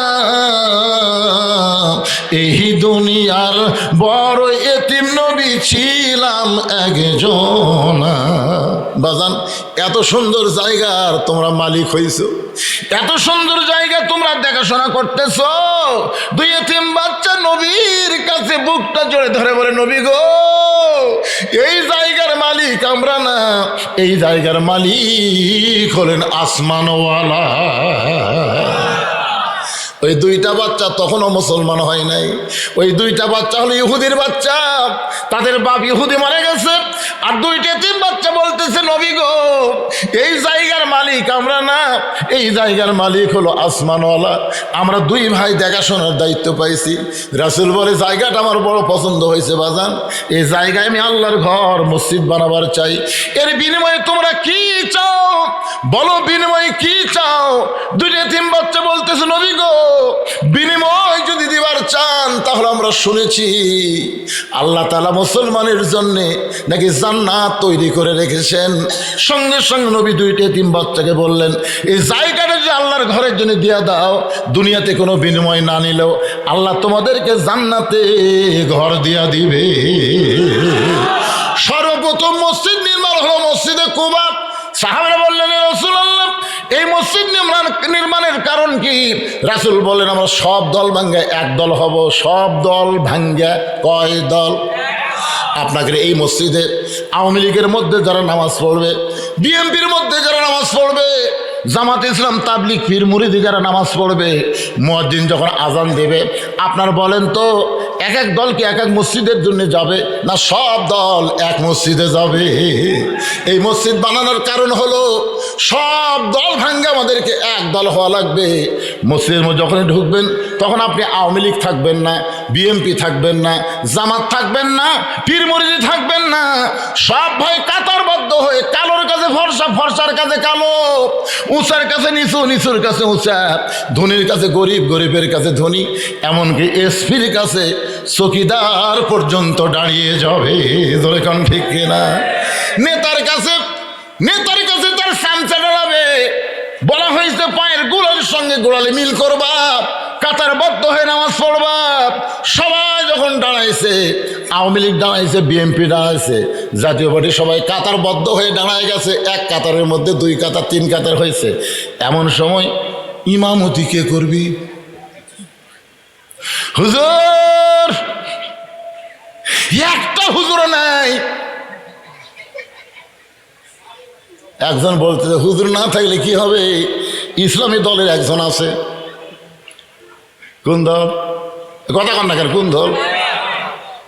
এই দুনিয়ার বড় এতিম নবী ছিলাম একজন। বাজান, এত সুন্দর জায়গার তোমরা মালিক হইছো, এত সুন্দর জায়গা তোমরা দেখাশোনা করতেছ। দুই এতিম বাচ্চা নবীর কাছে বুকটা জোরে ধরে বলে, নবী গো, এই জায়গার মালিক আমরা না, এই জায়গার মালিক হলেন আসমানওয়ালা। ওই দুইটা বাচ্চা তখনও মুসলমান হয় নাই। ওই দুইটা বাচ্চা হলো ইহুদির বাচ্চা, তাদের বাপ ইহুদি মারা গেছে। আর দুইটা তিন বাচ্চা বলতেছে, নবী গো, এই জায়গার মালিক আমরা না, এই জায়গার মালিক হলো আসমানওয়ালা। আমরা দুই ভাই দেখাশোনার দায়িত্ব পাইছি। রাসূল বলে, জায়গাটা আমার বড় পছন্দ হয়েছে বাজান, এই জায়গায় আমি আল্লাহর ঘর মসজিদ বানাবার চাই। এর বিনিময়ে তোমরা কি চাও বলো, বিনিময়ে কি চাও? দুইটা তিন বাচ্চা বলতেছে, নবী গো, বিনিময় যদি দিবার চান তাহলে আমরা শুনেছি আল্লাহ তাআলা মুসলমানের জন্য নাকি জান্নাত তৈরি করে রেখেছেন। সঙ্গে সঙ্গে নবী দুইটা তিন বাচ্চাকে বললেন, এই জায়গাটা যে আল্লাহর ঘরের জন্য দিয়া দাও, দুনিয়াতে কোনো বিনিময় না নিলেও আল্লাহ তোমাদেরকে জান্নাতে ঘর দিয়া দিবে। সর্বপ্রথম মসজিদ নির্মাণ হলো মসজিদে কুবা। সাহাবারা বললেন, রাসূলুল্লাহ, এই মসজিদ নির্মাণের কারণ কি? রাসূল বললেন, আমরা সব দল ভাঙ্গে এক দল হব। সব দল ভাঙ্গে কয় দল? আপনাকে এই মসজিদে আওয়ামী লীগের মধ্যে যারা নামাজ পড়বে, বিএনপির মধ্যে যারা নামাজ পড়বে, জামাত ইসলাম, তাবলিগ, পীর মুরিদি যারা নামাজ পড়বে, মুয়াজ্জিন যখন আজান দেবে, আপনার বলেন তো এক এক দল কি এক এক মসজিদের জন্য যাবে, না সব দল এক মসজিদে যাবে? এই মসজিদ বানানোর কারণ হলো সব দল ভাঙ্গে আমাদেরকে এক দল হওয়া লাগবে। মসজিদের মধ্যে যখনই ঢুকবেন তখন আপনি আওয়ামী লীগ থাকবেন না, বিএনপি থাকবেন না, জামাত থাকবেন না, পীর মুরিদি থাকবেন না, সব ভাই কাতারবদ্ধ হয়ে কালোর কাছে ফর্সা, ফর্সার কাছে কালো, উঁচার কাছে নিচু, নিচুর কাছে উঁচা, ধনীর কাছে গরিব, গরিবের কাছে ধনী, এমনকি এসপির কাছে চকিদার পর্যন্ত দাঁড়িয়ে যাবে। ধরে কোন ঠিক কিনা? নেতার কাছে তার সামচা দাঁড়াবে। বলা হয়েছে পায়ের গোড়ালির সঙ্গে গোড়ালি মিল করবা, কাতারবদ্ধ হয়ে নামাজ পড়বা। সবাই যখন দাঁড়াইছে, আওয়ামী লীগ দাঁড়াইছে, বিএনপি দাঁড়াইছে, জাতীয় পার্টি, সবাই কাতারবদ্ধ হয়ে দাঁড়ায় গেছে। এক কাতারের মধ্যে দুই কাতার, তিন কাতার হয়েছে। এমন সময় ইমামতি কে করবি? হুজুর, একটা হুজুর নাই। একজন বলতে, হুজুর না থাকলে কি হবে? ইসলামী দলের একজন আছে। কোন দল? কথা কন না কেন? কোন দল?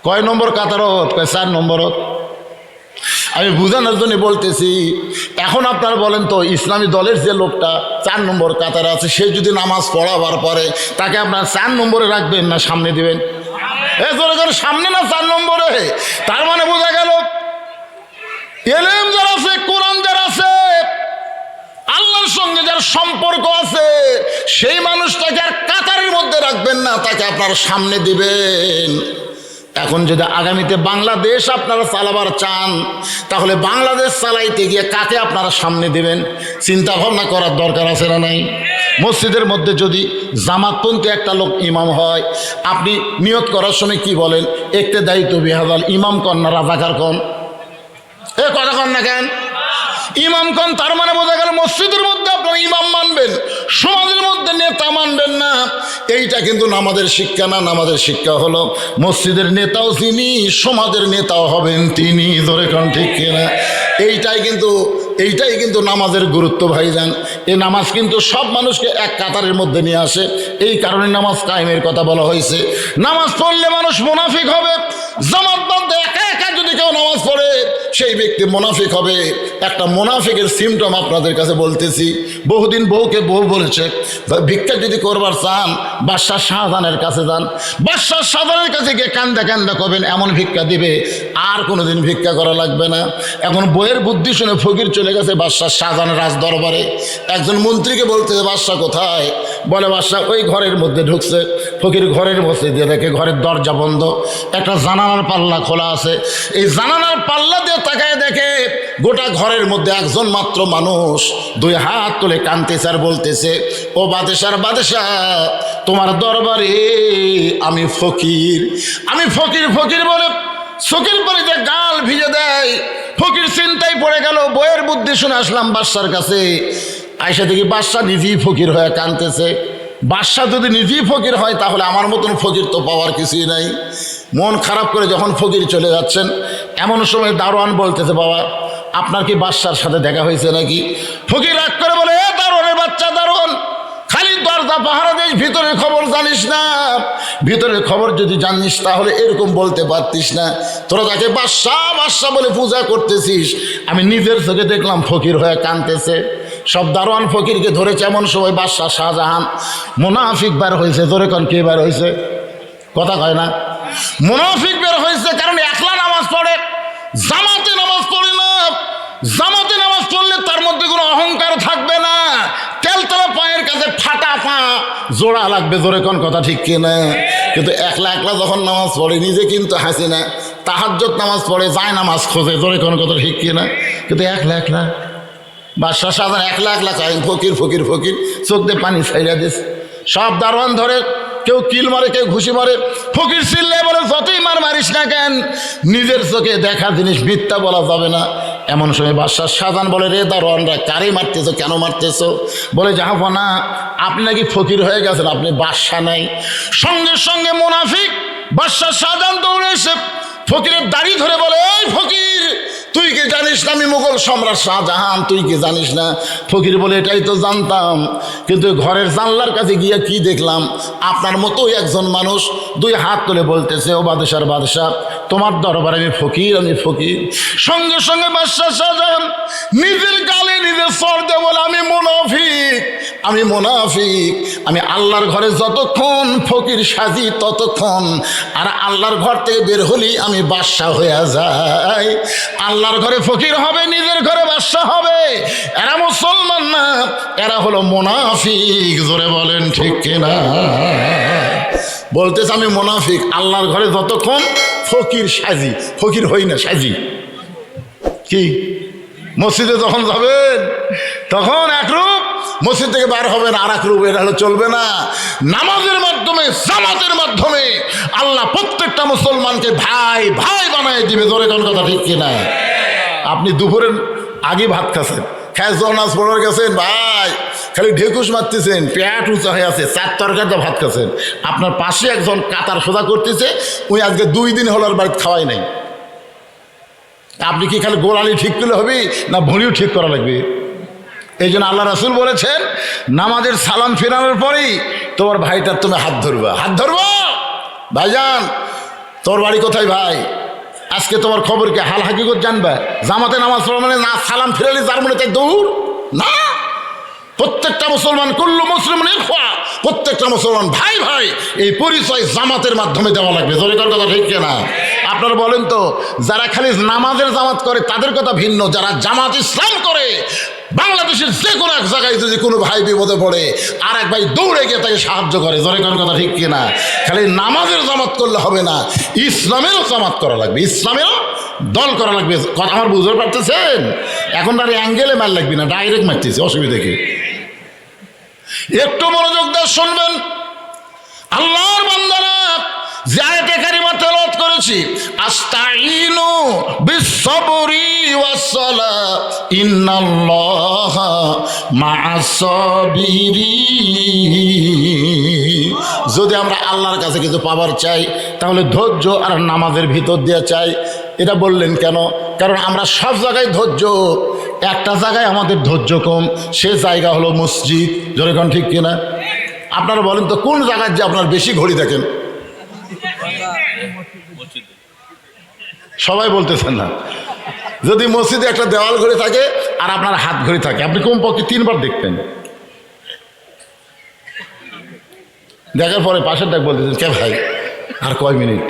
কয় নম্বর কাতারত? কয় 4 নম্বরত। আমি বুঝানোর জন্য বলতেছি, এখন আপনারা বলেন তো, ইসলামী দলের যে লোকটা 4 নম্বর কাতারে আছে, সে যদি নামাজ পড়াবার পরে তাকে আপনার 4 নম্বরে রাখবেন না সামনে দিবেন? সামনে না 4 নম্বরে? তার মানে বোঝা গেল এলেম যারা আছে, কোরআন যারা আছে, আল্লাহর সঙ্গে যার সম্পর্ক আছে, সেই মানুষটাকে আর কাতারের মধ্যে রাখবেন না, তাকে আপনারা সামনে দিবেন। এখন যদি আগামীতে বাংলাদেশ আপনারা চালাবার চান, তাহলে বাংলাদেশ চালাইতে গিয়ে কাকে আপনারা সামনে দিবেন চিন্তা ভাবনা করার দরকার আছে না নাই? মসজিদের মধ্যে যদি জামাতপন্থী একটা লোক ইমাম হয়, আপনি নিয়ত করার সময় কি বলেন? একতে দায়িত্ব বিহাদাল, ইমাম কন না রাজাকার কন? এ কথা কন না কেন? ইমাম কন। তার মানে বোঝা গেল মসজিদের মধ্যে আপনারা ইমাম মানবেন, সমাজের মধ্যে নেতা মানবেন না। এইটা কিন্তু নামাজের শিক্ষা না। নামাজের শিক্ষা হলো মসজিদের নেতাও যিনি, সমাজের নেতাও হবেন তিনি। ধরে কোন ঠিক কিনা? এইটাই কিন্তু নামাজের গুরুত্ব ভাইজান। এই নামাজ কিন্তু সব মানুষকে এক কাতারের মধ্যে নিয়ে আসে। এই কারণে নামাজ কায়েমের কথা বলা হয়েছে। নামাজ পড়লে মানুষ মুনাফিক হবে। জামাত বাঁধতে একা একা যদি কেউ নামাজ পড়ে, সেই ব্যক্তি মুনাফিক হবে। একটা মুনাফিকের সিমটম আপনাদের কাছে বলতেছি। বহুদিন বউকে বউ বলেছে, ভিক্ষা যদি করবার চান বাদশাহ শাহজাহানের কাছে যান। বাদশাহ শাহজাহানের কাছে গিয়ে কান্দা কান্দা করবেন, এমন ভিক্ষা দিবে আর কোনোদিন ভিক্ষা করা লাগবে না। এখন বইয়ের বুদ্ধি শুনে ফকির চলে গেছে বাদশাহ শাহজাহানের রাজ দরবারে। একজন মন্ত্রীকে বলতেছে, বাদশাহ কোথায়? বলে, বাদশাহ ওই ঘরের মধ্যে ঢুকছে। ফকির ঘরের মধ্যে দিয়ে দেখে ঘরের দরজা বন্ধ, একটা জানালার পাল্লা খোলা আছে। এই জানালার পাল্লা দিয়ে তাকায় দেখে গোটা ঘরের মধ্যে একজন মাত্র মানুষ দুই হাত তুলে কাঁদতেছে আর বলতেছে, ও বাদশার বাদশাহ, তোমার দরবারে আমি ফকির, আমি ফকির। ফকির বলে চোখের পানিতে গাল ভিজে দেয়। ফকির চিন্তায় পড়ে গেল, বইয়ের বুদ্ধি শুনে আসলাম বাদশার কাছে। আয়সা দেখি বাদশাহ নিজেই ফকির হয়ে কাঁদতেছে। বাদশাহ যদি নিজেই ফকির হয় তাহলে আমার মতন ফকির তো পাওয়ার কিছুই নাই। মন খারাপ করে যখন ফকির চলে যাচ্ছেন, এমন সময় দারোয়ান বলতেছে, বাবা আপনার কি বাদশার সাথে দেখা হয়েছে নাকি? ফকির রাগ করে বলে, এ দারোয়ানের বাচ্চা দারোয়ান, খালি দরজা পাহারা দিস, ভিতরের খবর জানিস না? ভিতরের খবর যদি জানিস তাহলে এরকম বলতে পারতিস না। তোরা তাকে বাদশাহ বাদশাহ বলে পূজা করতেছিস। আমি নিজের চোখে দেখলাম ফকির হয়ে কাঁদতেছে। সব দারোয়ান ফকিরকে ধরেছে। এমন সময় বাদশাহ শাহজাহান মুনাফিক বের হয়েছে। ধরে কোন কে বের হয়েছে? কথা কয় না। মুনাফিক বের হয়েছে কারণ একলা নামাজ পড়ে, জামাতে নামাজ পড়ে না। জামাতে নামাজ পড়লে তার মধ্যে কোনো অহংকার থাকবে না। তেলতলা পায়ের কাছে ফাটা পা জোড়া লাগবে। জোরে কোন কথা ঠিক কিনা? কিন্তু একলা একলা যখন নামাজ পড়ে নিজে কিন্তু হাসি না। তাহাজ্জুদ নামাজ পড়ে, যায় নামাজ খোঁজে। জোরে কোন কথা ঠিক কিনা? কিন্তু একলা একলা বাদশাহ শাহজাহান একলা একলা কায়েম, ফকির ফকির ফকির, চোখ দিয়ে পানি ছাইড়া দিস। সব দারোয়ান ধরে, কেউ কিল মারে, কেউ ঘুষি মারে। ফকির চিল্লে বলে, যতই মার মারিস না কেন, নিজের চোখে দেখা জিনিস মিথ্যা বলা যাবে না। এমন সময় বাদশাহ শাহজাহান বলে, রে দারোয়ানরা, কারে মারতেছো, কেন মারতেছো? বলে, জাহাপনা আপনি নাকি ফকির হয়ে গেছেন, আপনি বাদশাহ নাই। সঙ্গে সঙ্গে মুনাফিক বাদশাহ শাহজাহান দৌড়ে এসে ফকিরের দাড়ি ধরে বলে, এই ফকির, তুই কি জানিস না আমি মুঘল সম্রাট শাহজাহান? তুই কি জানিস না? ফকির বলে, এটাই তো জানতাম, কিন্তু ঘরের জানলার কাছে গিয়ে কি দেখলাম, আপনার মতোই একজন মানুষ দুই হাত তুলে বলতেছে, ও বাদশার বাদশাহ, তোমার দরবারে আমি ফকির, আমি ফকির। সঙ্গে সঙ্গে বাদশাহ শাহজাহান নিজের গালে নিজে সর দিয়ে বলে, আমি মুনাফিক, আমি মুনাফিক। আমি আল্লাহর ঘরে যতক্ষণ ফকির সাজি ততক্ষণ, আর আল্লাহর ঘর থেকে বের হলেই আমি বাদশাহ হয়ে যাই। আল্লাহর ঘরে ফকির হবে, নিজের ঘরে বাদশাহ হবে। এরা মুসলমান না, এরা হলো মুনাফিক। জোরে বলেন ঠিক কিনা? বলতেছে আমি মুনাফিক, আল্লাহর ঘরে যতক্ষণ ফকির সাজি, ফকির হই না, সাজি। কি মসজিদে যখন যাবেন তখন এক রূপ, মসজিদ থেকে বার হবেন আর এক রূপ। এটা হলে চলবে না। নামাজের মাধ্যমে, জামাতের মাধ্যমে আল্লাহ প্রত্যেকটা মুসলমানকে ভাই ভাই বানায় দিবে। ধরে কোন কথা ঠিক কিনা? আপনি দুপুরের আগে ভাত খাচ্ছেন, খেয়ে জনাজ পড়ার গেছেন, ভাই খালি ঢেকুস মারতেছেন, পেট উঁচা হয়ে আছে, 4 তরকারিতে ভাত খাচ্ছেন। আপনার পাশে একজন কাতার সোজা করতেছে, ওই আজকে 2 দিন হল আর বাড়িতে খাওয়াই নাই। আপনি কি খালি গোড়ালি ঠিক করলে হবে না ভুঁড়িও ঠিক করা লাগবে? এই জন্য আল্লাহ রাসূল বলেছেন, নামাজের সালাম ফেরানোর পরেই তোমার ভাইটার তুমি হাত ধরবা। হাত ধরবা, ভাইজান তোর বাড়ি কোথায় ভাই? আজকে তোমার খবর কি, হাল হাকিকত জানবা? জামাতে নামাজ পড়া মানে না সালাম ফেরালে যার মনে তাই দৌড় না। প্রত্যেকটা মুসলমান, কুল্লু মুসলিম ইখওয়া, প্রত্যেকটা মুসলমান ভাই ভাই, এই পরিচয় জামাতের মাধ্যমে দেওয়া লাগবে। জোরে কথা ঠিক কিনা? আপনারা বলেন তো, যারা খালি নামাজের জামাত করে তাদের কথা ভিন্ন, যারা জামাত ইসলাম করে বাংলাদেশের যে কোনো এক জায়গায় যদি কোনো ভাই বিপদে পড়ে আর এক ভাই দৌড়ে গিয়ে তাকে সাহায্য করে। জোরে কথা ঠিক কিনা? খালি নামাজের জামাত করলে হবে না, ইসলামেরও জামাত করা লাগবে, ইসলামেরও দল করা লাগবে। কথা আমার বুঝতে পারতেছেন? এখন আর অ্যাঙ্গেলে মার লাগবে না, ডাইরেক্ট মারতেছে, অসুবিধা কি? একটু মনোযোগ দিয়ে শুনবেন। আল্লাহর বান্দারা যে আয়াতে কারিমা তেলাওয়াত করেছি, আস্তাইনু বিসসবরি ওয়াসসালাহ ইন্নাল্লাহা মা'আস সাবিরিন। যদি আমরা আল্লাহর কাছে কিছু পাবার চাই তাহলে ধৈর্য আর নামাজের ভিতর দিয়ে চাই। এটা বললেন কেন? কারণ আমরা সব জায়গায় ধৈর্য, একটা জায়গায় আমাদের ধৈর্য কম, সে জায়গা হলো মসজিদ। যেরকম ঠিক কিনা? আপনারা বলেন তো, কোন জায়গায় যে আপনার বেশি ঘড়ি দেখেন? সবাই বলতেছেন না। যদি মসজিদে একটা দেওয়াল ঘড়ি থাকে আর আপনার হাত ঘড়ি থাকে, আপনি কমপক্ষে 3 বার দেখতেন। দেখার পরে পাশের ডাক বলতেছেন, কে ভাই আর কয় মিনিট?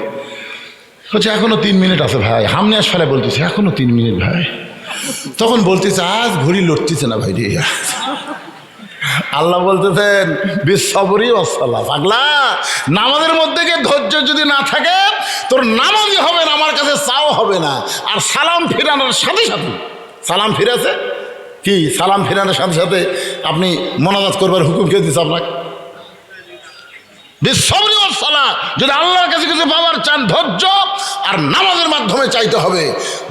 বলছে এখনো 3 মিনিট আছে ভাই। হামনে আস ফেলে বলতেছে এখনো 3 মিনিট ভাই। তখন বলতেছে আজ ঘড়ি লড়তেছে না ভাই রে। আল্লাহ বলতেছেন বিশ্বরি ওয়াসসালাম, পাগলা নামাজের মধ্যে গিয়ে ধৈর্য যদি না থাকে তোর নামাজই হবে না, আমার কাছে চাও হবে না। আর সালাম ফিরানোর সাথে সাথে, সালাম ফিরেছে কি, সালাম ফিরানোর সাথে সাথে আপনি মোনাজাত করবার হুকুম কে দিচ্ছে আপনাকে? বিশ্বরি ওয়াসসালাম। যদি আল্লাহর কাছে কিছু পাওয়ার চান, ধৈর্য আর নামাজের মাধ্যমে চাইতে হবে।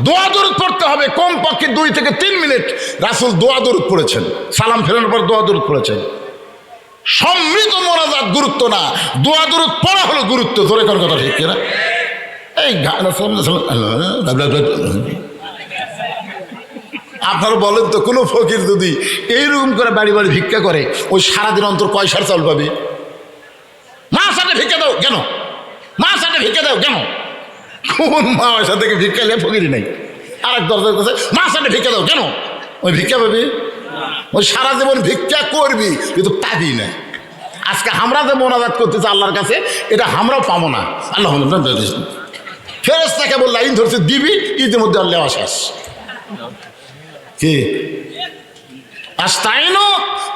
দোয়া দরুদ পড়তে হবে কমপক্ষে 2 থেকে 3 মিনিট। রাসূল দোয়া দরুদ পড়েছেন, সালাম ফেরানোর পর দোয়া দরুদ পড়েছেন। সম্মিলিত মোনাজাত গুরুত্ব না, দোয়া দরুদ পড়া হলো গুরুত্ব। ধরে কর কথা ঠিক কিনা? এই আপনারা বলেন তো, কোনো ফকির যদি এইরকম করে বাড়ি বাড়ি ভিক্ষা করে, ওই সারাদিন অন্তর কয় সার চাউল পাবে? মা সাথে ভিক্ষা দাও কেন? মা সাথে ভিক্ষা দাও কেন? কোন মা পয়সা থেকে ভিক্ষা নিয়ে ফকিরই নাই। আর এক দরজার কাছে মা সাথে ভিক্ষা দাও কেন? ওই ভিক্ষা পাবি? ওই সারা জীবন ভিক্ষা করবি কিন্তু পাবি না। আজকে আমরা যে মোনাজাত করতেছি আল্লাহর কাছে, এটা আমরাও পাবো না। আল্লাহ ফেরেশতাকে বল লাইন ধরছে দিবি, ঈদের মধ্যে আল্লাহ শেষ। কি আস্তাইনু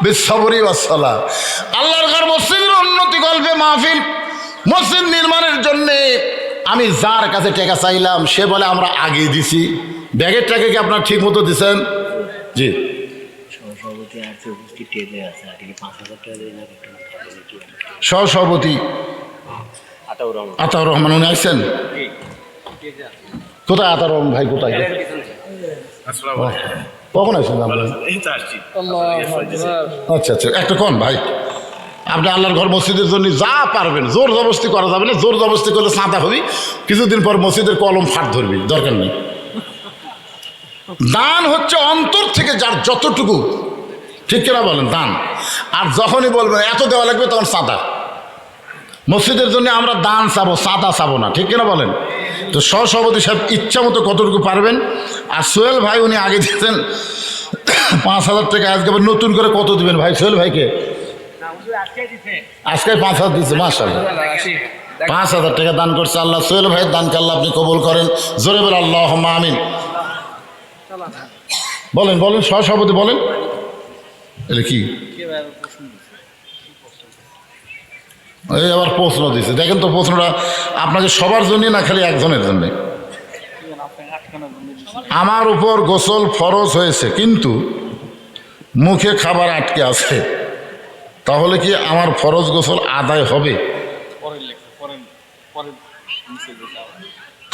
বিসসবরি ওয়াসসালাহ। আল্লাহর ঘর মসজিদের উন্নতি গল্পে মাহফিল, মসজিদ নির্মাণের জন্যে আমি যার কাছে টাকা চাইলাম সে বলে আমরা আগেই দিছি। ব্যাগের টাকা কি আপনার ঠিক মতো দিচ্ছেন? জি, সহসভাপতি আতাউর রহমান উনি আসছেন। কোথায় আতাউর রহমান ভাই? কোথায়? কখন আসছেন? আচ্ছা আচ্ছা, একটা কোন ভাই, আপনি আল্লাহর ঘর মসজিদের জন্য যা পারবেন, জোর জবরদস্তি করা যাবে না। জোর জবরদস্তি করলে সাঁতা হবি, কিছুদিন পর মসজিদের কলম ফাট ধরবি, দরকার নেই। দান হচ্ছে অন্তর থেকে যার যতটুকু, ঠিক কিনা বলেন? দান। আর যখনই বলবেন এত দেওয়া লাগবে তখন সাঁতা। মসজিদের জন্য আমরা দান চাবো, সাঁতা চাবো না, ঠিক কিনা বলেন? তো সহসভাপতি সাহেব ইচ্ছা মতো কতটুকু পারবেন। আর সোহেল ভাই উনি আগে দিয়েছেন 5,000 টাকা, আজকে আবার নতুন করে কত দিবেন ভাই? সোহেল ভাইকে আজকে 5,000 দিচ্ছে, মাশাআল্লাহ 5,000 টাকা দান করছে। আল্লাহ সোহেল ভাইয়ের দানকে আল্লাহ আপনি কবুল করেন। জোরে বলে আল্লাহুম্মা আমিন। বলেন বলেন সহসভাপতি বলেন। এটা কি? এই আবার প্রশ্ন দিচ্ছে, দেখেন তো প্রশ্নটা আপনাকে সবার জন্যই না, খালি একজনের জন্যে। আমার উপর গোসল ফরজ হয়েছে কিন্তু মুখে খাবার আটকে আছে, তাহলে কি আমার ফরজ গোসল আদায় হবে?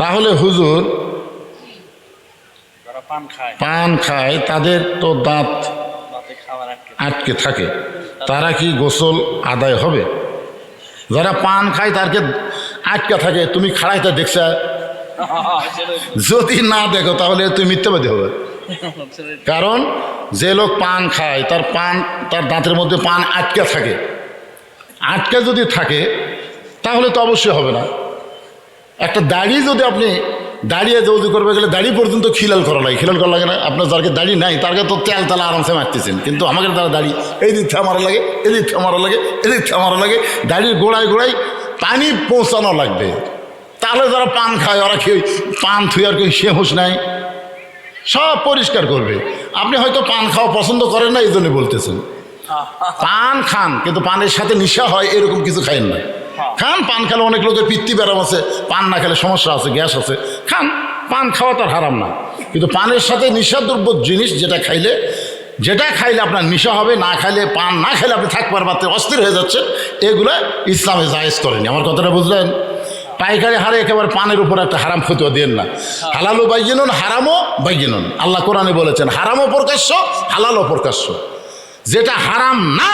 তাহলে হুজুর পান খায়, তাদের তো দাঁত আটকে থাকে, তারা কি গোসল আদায় হবে? যারা পান খায় তারকে আটকে থাকে, তুমি খাড়াইতে দেখছা? যদি না দেখো তাহলে তুমি মিথ্যাবাদী হবে। কারণ যে লোক পান খায় তার দাঁতের মধ্যে পান আটকে থাকে, আটকে যদি থাকে তাহলে তো অবশ্যই হবে না। একটা দাড়ি যদি আপনি দাঁড়িয়ে যৌদি করবে গেলে দাড়ি পর্যন্ত খিলাল করা লাগে, খিলাল করা লাগে না? আপনার যারকে দাড়ি নাই তারকে তো তেল তালা আরামসে মারতেছেন, কিন্তু আমাকে তারা দাড়ি এই দিক থেকে মারা লাগে, এদিক থেকে মারা লাগে, এদিক থেকে মারা লাগে, দাড়ির গোড়ায় গোড়ায় পানি পৌঁছানো লাগবে। তাহলে যারা পান খায় ওরা কি পান থুয়ার কেউ সে হুঁশ নাই? সব পরিষ্কার করবে। আপনি হয়তো পান খাওয়া পছন্দ করেন না, এই জন্য বলতেছেন। পান খান কিন্তু পানের সাথে নেশা হয় এরকম কিছু খাইন না। খান, পান খেলে অনেক লোকের পিত্তি ব্যারাম আছে, পান না খেলে সমস্যা আছে, গ্যাস আছে, খান। পান খাওয়া তার হারাম না, কিন্তু পানের সাথে নিশাদ্রব্য জিনিস যেটা খাইলে আপনার নেশা হবে, না খাইলে পান না খাইলে আপনি থাকবার পারতে অস্থির হয়ে যাচ্ছে, এগুলো ইসলামে জায়েজ করেনি। আমার কথাটা বুঝলেন? পাইকারি হারে একেবারে পানের উপর একটা হারাম ফতোয়া দিয়েন না। হালালও বাইয়িনুন হারামও বাইয়িনুন। আল্লাহ কোরআনে বলেছেন হারামও প্রকাশ্য, হালালও প্রকাশ্য। যেটা হারাম না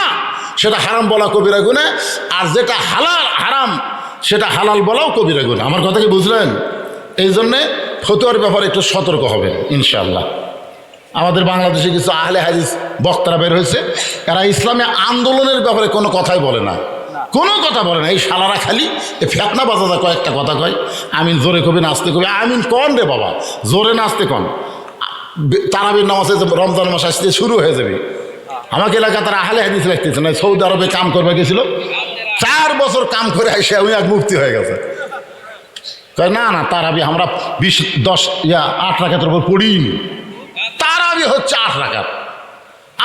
সেটা হারাম বলা কবিরা গুনাহ, আর যেটা হারাম সেটা হালাল বলাও কবিরা গুনাহ। আমার কথা কি বুঝলেন? এই জন্যে ফতোয়ার ব্যাপারে একটু সতর্ক হবেন ইনশাআল্লাহ। আমাদের বাংলাদেশে কিছু আহলে হাদিস বক্তারা বের হয়েছে, এরা ইসলামে আন্দোলনের ব্যাপারে কোনো কথাই বলে না, কোনো কথা বলে না। এই শালারা খালি এই ফেতনা বাজাদা কয়েকটা কথা কয়, আমিন জোরে কবি নাচতে কবি। আমিন কন রে বাবা, জোরে নাচতে কন। তারাবির নামাজে রমজান মাস আসতে শুরু হয়ে যাবে। আমাকে এলাকা তারা আহলে হাদিস লাগতেছে না, সৌদি আরবে কাম করবে গেছিল, 4 বছর কাম করে এসে উনি এক মুফতি হয়ে গেছে। না না, তারাবি আমরা 8 রাকাতের উপর পড়িনি, তারাবি হচ্ছে 8 রাকাত,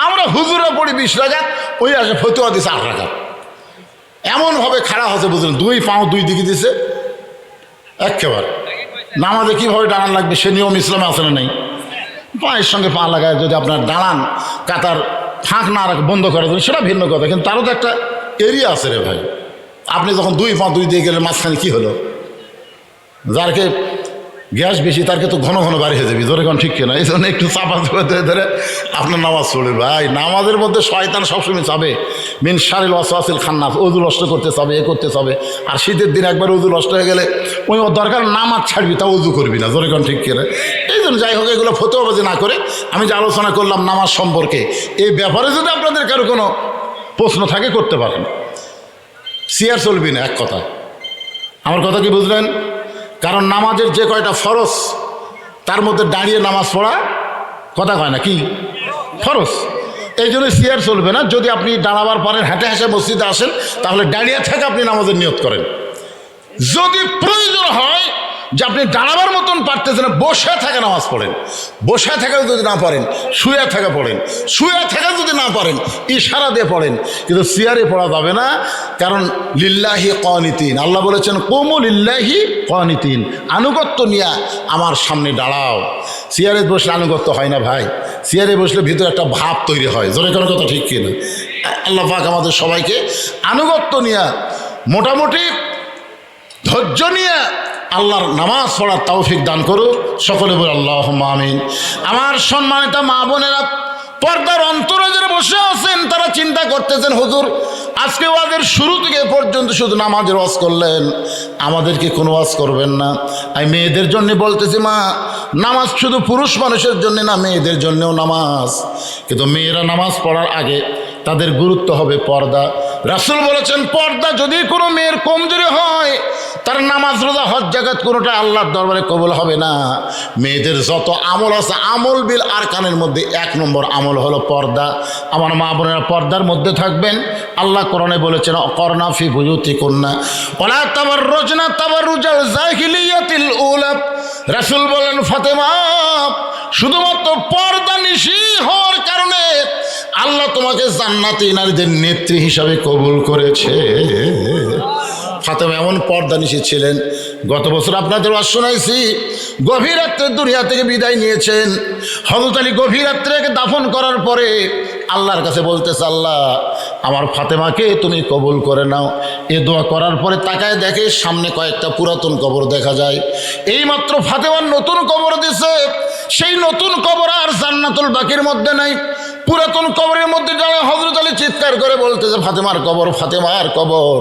আমরা হুজুরে পড়ি 20 রাকাত, ওই আসে ফতুয়া দিছে 8 রাকাত। এমনভাবে খাড়া হচ্ছে বুঝলেন, 2 পাও 2 দিকে দিছে একেবারে। নামাজে কীভাবে দাঁড়ান লাগবে সে নিয়ম ইসলামে আছে না নেই? পায়ের সঙ্গে পা লাগায় যদি আপনার দাঁড়ান, কাতার ফাঁক না বন্ধ করে দেবেন সেটা ভিন্ন কথা, কিন্তু তারও তো একটা এরিয়া আছে রে ভাই। আপনি যখন 2 পা 2 দিয়ে গেলেন, মাঝখানে কী হলো? যারকে গ্যাস বেশি তারকে তো ঘন ঘন বাড়ি হয়ে যাবি, ধরে কোন ঠিক কিনা? এই জন্য একটু চাপা ধরে ধরে আপনার নামাজ পড়বে ভাই। নামাজের মধ্যে শয়তান সবসময় চাবে, মিন শারিল ওয়াসওয়াসিল খান্নাস, অজু নষ্ট করতে চাবে, এ করতে চাবে। আর শীতের দিন একবার অজু নষ্ট হয়ে গেলে ওই দরকার নামাজ ছাড়বি, তা অজু করবি না, ধরে কোন ঠিক কিনা? এই জন্য যাই হোক, এগুলো ফতোয়াবাজি না করে আমি যে আলোচনা করলাম নামাজ সম্পর্কে, এই ব্যাপারে যদি আপনাদের কারো কোনো প্রশ্ন থাকে করতে পারেন। সিয়ার চলবি না এক কথা, আমার কথা কি বুঝলেন? কারণ নামাজের যে কয়টা ফরজ তার মধ্যে দাঁড়িয়ে নামাজ পড়া কথা কয় না কি ফরজ, এই জন্য সিয়ার চলবে না। যদি আপনি দাঁড়াবার পরেন, হেঁটে হেঁটে মসজিদে আসেন, তাহলে দাঁড়িয়ে থেকে আপনি নামাজের নিয়ত করেন। যদি প্রয়োজন হয় যে আপনি দাঁড়াবার মতন পারতেছেন, বসে থেকে নামাজ পড়েন, বসে থেকে যদি না পারেন শুয়ে থেকে পড়েন, শুয়ে থেকে যদি না পারেন ইশারা দিয়ে পড়েন, কিন্তু সিয়ারে পড়া যাবে না। কারণ লিল্লাহি কানিতিন, আল্লাহ বলেছেন কুমু লিল্লাহি কানিতিন, আনুগত্য নিয়ে আমার সামনে দাঁড়াও। সিয়ারে বসলে আনুগত্য হয় না ভাই, সিয়ারে বসলে ভিতরে একটা ভাব তৈরি হয়, জোরে কোনো কথা ঠিক কিনা? আল্লাহ পাক আমাদের সবাইকে আনুগত্য নিয়ে, মোটামুটি ধৈর্য নিয়ে আল্লাহর নামাজ পড়ার তৌফিক দান করুক। সকলে বলে আল্লাহুম্মা আমিন। আমার সম্মানিত মা বোনেরা, পর্দার অন্তরে যারা বসে আছেন তারা চিন্তা করতেছেন, হুজুর আজকে ওয়াজের শুরু থেকে পর্যন্ত শুধু নামাজের ওয়াজ করলেন, আমাদেরকে কোনো ওয়াজ করবেন না। আমি মেয়েদের জন্য বলতেছি, মা নামাজ শুধু পুরুষ মানুষের জন্য না, মেয়েদের জন্যও নামাজ। কিন্তু মেয়েরা নামাজ পড়ার আগে তাদের গুরুত্ব হবে পর্দা। রাসূল বলেছেন, পর্দা যদি কোনো মেয়ের কমজোরি হয়, তার নামাজ রোজা হজ জাকাত কোনোটা আল্লাহর দরবারে কবুল হবে না। মেয়েদের যত আমল আছে, আমল বিল আরকানের মধ্যে 1 নম্বর আমল হলো পর্দা। আমার মা বোনেরা পর্দার মধ্যে থাকবেন। আল্লাহ কোরআনে বলেছেন, অকরনা ফি বুয়ুতিকুন্না ওয়ালা তাবাররুজনা তাবাররুজাল জাহিলিয়াতিল উলা। রাসূল বলেন, ফাতেমা শুধুমাত্র পর্দা নিশি হওয়ার কারণে আল্লাহ তোমাকে জান্নাতি নারীদের নেত্রী হিসাবে কবুল করেছে। ফাতেমা এমন পর্দা নিশি ছিলেন। গত বছর আপনাদের ওয়াজ শোনাইছি, গভীর রাত্রে দুনিয়া থেকে বিদায় নিয়েছেন। হযরত আলী গভীর রাত্রে দাফন করার পরে আল্লাহর কাছে বলতেছে, আল্লাহ আমার ফাতেমাকে তুমি কবুল করে নাও। এ দোয়া করার পরে তাকায় দেখে সামনে কয়েকটা পুরাতন কবর দেখা যায়। এইমাত্র ফাতেমার নতুন কবর দিছে, সেই নতুন কবর আর জান্নাতুল বাকির মধ্যে নাই। পুরাতন কবরের মধ্যে যারা হযরত আলী চিৎকার করে বলতেছে, ফাতেমার কবর, ফাতেমার কবর।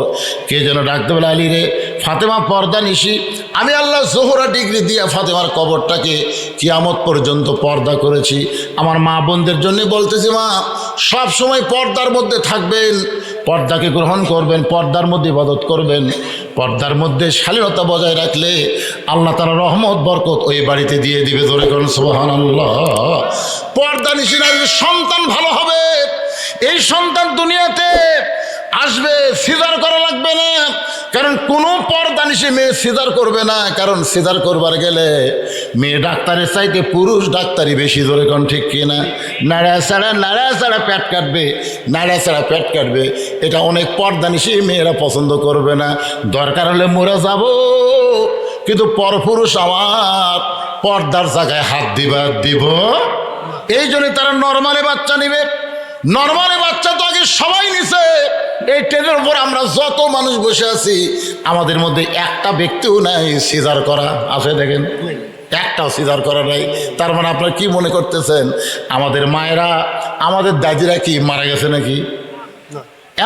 কে যেন ডাকতে বলে, আলী রে, ফাতেমা পর্দা নিশি, আমি আল্লাহ জোহরা ডিগ্রি দিয়ে ফাতেমার কবরটাকে কিয়ামত পর্যন্ত পর্দা করেছি। আমার মা বোনদের জন্য বলতেছি, মা সব সময় পর্দার মধ্যে থাকবেন, পর্দাকে গ্রহণ করবেন, পর্দার মধ্যে ইবাদত করবেন। পর্দার মধ্যে শালীনতা বজায় রাখলে আল্লাহ তাআলা রহমত বরকত ওই বাড়িতে দিয়ে দিবে। ধরে করুন সুবহানাল্লাহ। পর্দা নিশি নারীর সন্তান ভালো হবে। এই সন্তান দুনিয়াতে আসবে, সিজার করা লাগবে না। কারণ কোনো পর্দা নিশি মেয়ে সিজার করবে না, কারণ সিজার করবার গেলে মেয়ে ডাক্তারের চাইতে পুরুষ ডাক্তারই বেশি। ধরে কোন ঠিক কিনা? নাড়া ছাড়া পেট কাটবে, নাড়া ছাড়া পেট কাটবে, এটা অনেক পর্দা নিশি মেয়েরা পছন্দ করবে না। দরকার হলে মরে যাব, কিন্তু পরপুরুষ আমার পর্দার জায়গায় হাত দিব। এই জন্য তারা নর্মালে বাচ্চা নিবে। নর্মালে বাচ্চা তো আগে সবাই নিছে। এই ট্রেনের উপর আমরা যত মানুষ বসে আছি, আমাদের মধ্যে একটা ব্যক্তিও নাই সিজার করা আছে, দেখেন একটাও সিজার করা নাই। তার মানে আপনারা কি মনে করতেছেন, আমাদের মায়েরা, আমাদের দাদিরা কি মারা গেছে নাকি?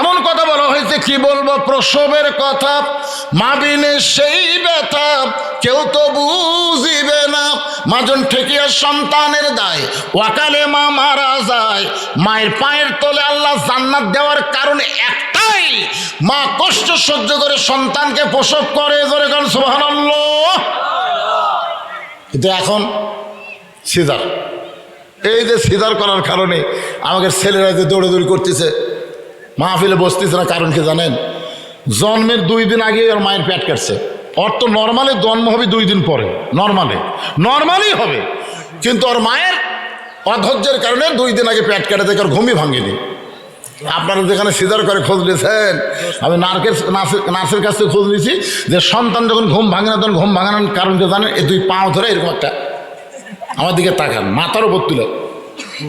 এমন কথা বলা হয়েছে, কি বলবো প্রসবের কথা, মা বিনে সেই ব্যথা কেউ তো বুঝিবে না। মাজন ঠেকিয়া সন্তানের দায়, ওয়াকালে মা মারা যায়। মায়ের পায়ের তলে আল্লাহ জান্নাত দেওয়ার কারণ একটাই, মা কষ্ট সহ্য করে সন্তানকে প্রসব করে। জোরে কোন সুবহানাল্লাহ। কিন্তু এখন সিজার, এই যে সিজার করার কারণে আমাকে ছেলেরা যে দৌড়াদৌড়ি করতেছে, মাহফিলে বসতেছে না, কারণ কি জানেন? জন্মের 2 দিন আগে ওর মায়ের পেট কাটছে। ওর তো নর্মালি জন্ম হবে 2 দিন পরে, নর্মালি হবে, কিন্তু ওর মায়ের অধৈর্যের কারণে 2 দিন আগে পেট কাটে দেখে ওর ঘুমই ভাঙেনি। আপনারা যেখানে সিজার করে খোঁজ নিয়েছেন, আমি নার্সের কাছ থেকে খোঁজ নিয়েছি যে সন্তান যখন ঘুম ভাঙে না তখন ঘুম ভাঙানোর কারণ কি জানেন? এই 2 পাও ধরে এরকম একটা আমার দিকে তাকান, মাথার উপর তুলে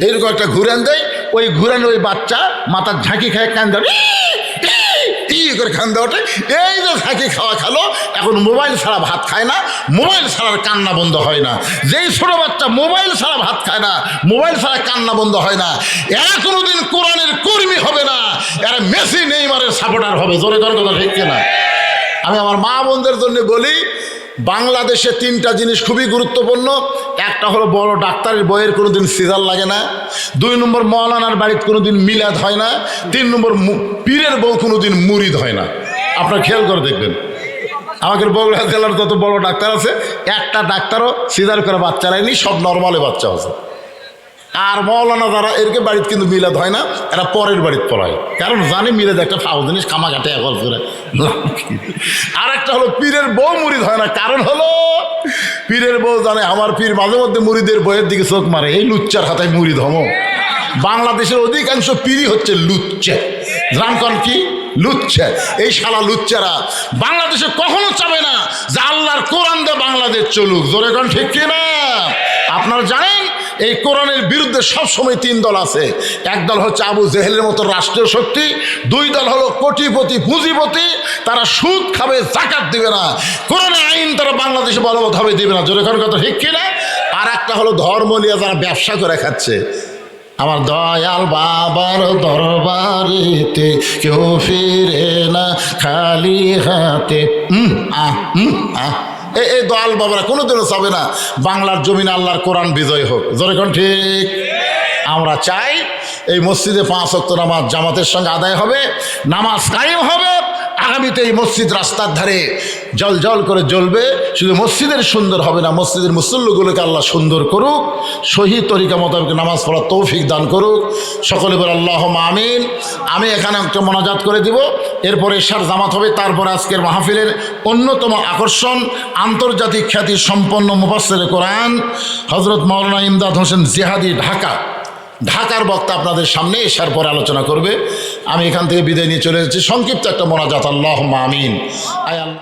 এইরকম একটা ঘুরান দেয়, ওই ঘুরানো ওই বাচ্চা মাথার ঝাঁকি খায়, কান ধরে করে কান্দা ওঠে। এই যে ঝাঁকি খাওয়া খেলো, এখন মোবাইল ছাড়া ভাত খায় না, মোবাইল ছাড়ার কান্না বন্ধ হয় না। যেই ছোট বাচ্চা মোবাইল ছাড়া ভাত খায় না, মোবাইল ছাড়া কান্না বন্ধ হয় না, এরা কোনোদিন কোরআনের কর্মী হবে না, এরা মেসি নেইমারের সাপোর্টার হবে। জোরে জোরে কথা ঠিক না? আমি আমার মা বোনদের জন্য বলি, বাংলাদেশে 3টা জিনিস খুবই গুরুত্বপূর্ণ। একটা হলো বড় ডাক্তারের বইয়ের কোনোদিন সিজার লাগে না, 2 নম্বর মৌলানার বাড়িতে কোনোদিন মিলাদ হয় না, 3 নম্বর পীরের বউ কোনোদিন মুরিদ হয় না। আপনার খেয়াল করে দেখবেন, আমাদের বগুড়া জেলার যত বড় ডাক্তার আছে, একটা ডাক্তারও সিজার করে বাচ্চা নেয়নি, সব নর্মালে বাচ্চা আছে। আর মৌলানা যারা এরকে বাড়িতে কিন্তু মিলাদ হয় না, এরা পরের বাড়িতে পড়ায়, কারণ জানে মিলাদ একটা ফাও জিনিস, কামাকাটে একল করে। আর একটা হলো পীরের বউ মুরিদ হয় না, কারণ হলো পীরের বউ জানে আমার পীর মাঝে মধ্যে মুরিদের বইয়ের দিকে চোখ মারে, এই লুচ্চার হাতায় মুরিদ হমো। বাংলাদেশের অধিকাংশ পীরই হচ্ছে লুচ্চা। জানকন কি? লুচ্চা। এই শালা লুচ্চারা বাংলাদেশে কখনো চাবে না যে আল্লাহর কোরআন দিয়ে বাংলাদেশ চলুক। জোরে কোন ঠিক কিনা? আপনারা জানেন এই কোরআনের বিরুদ্ধে সবসময় 3 দল আছে। এক দল হচ্ছে আবু জেহেলের মতো রাষ্ট্রীয় শক্তি, 2 দল হলো কোটিপতি পুঁজিপতি, তারা সুদ খাবে, জাকাত দিবে না, কোরআনের আইন তারা বাংলাদেশে বলবৎভাবে দিবে না। জোরে কোন কথা ঠিক কিনা? আর একটা হলো ধর্ম নিয়ে যারা ব্যবসা করে খাচ্ছে। আমার দয়াল বাবার দরবারেতে কেউ ফিরে না খালি হাতে। এই দয়াল বাবারা কোনোদিনও চাবে না বাংলার জমিনে আল্লাহর কোরআন বিজয় হোক। জোরে ঠিক? আমরা চাই এই মসজিদে 5 ওয়াক্ত নামাজ জামাতের সঙ্গে আদায় হবে, নামাজ কায়েম হবে। আগামীতে এই মসজিদ রাস্তার ধারে জল জল করে জ্বলবে। শুধু মসজিদের সুন্দর হবে না, মসজিদের মুসল্লিগুলোকে আল্লাহ সুন্দর করুক, সহি তরিকা মোতাবেক নামাজ পড়ার তৌফিক দান করুক। সকলে বলে আল্লাহুম্মা আমিন। আমি এখানে একটা মোনাজাত করে দিব, এরপরে এশার জামাত হবে। তারপরে আজকের মাহফিলের অন্যতম আকর্ষণ আন্তর্জাতিক খ্যাতি সম্পন্ন মুফাসসিরে কোরআন হযরত মাওলানা ইমদাদ হোসেন জিহাদি ঢাকার বক্তা আপনাদের সামনে এশার পরে আলোচনা করবে। আমি এখান থেকে বিদায় নিয়ে চলে যাচ্ছি। সংক্ষিপ্ত একটা মোনাজাত। আল্লাহুম্মা আমিন। আয় আল্লাহ।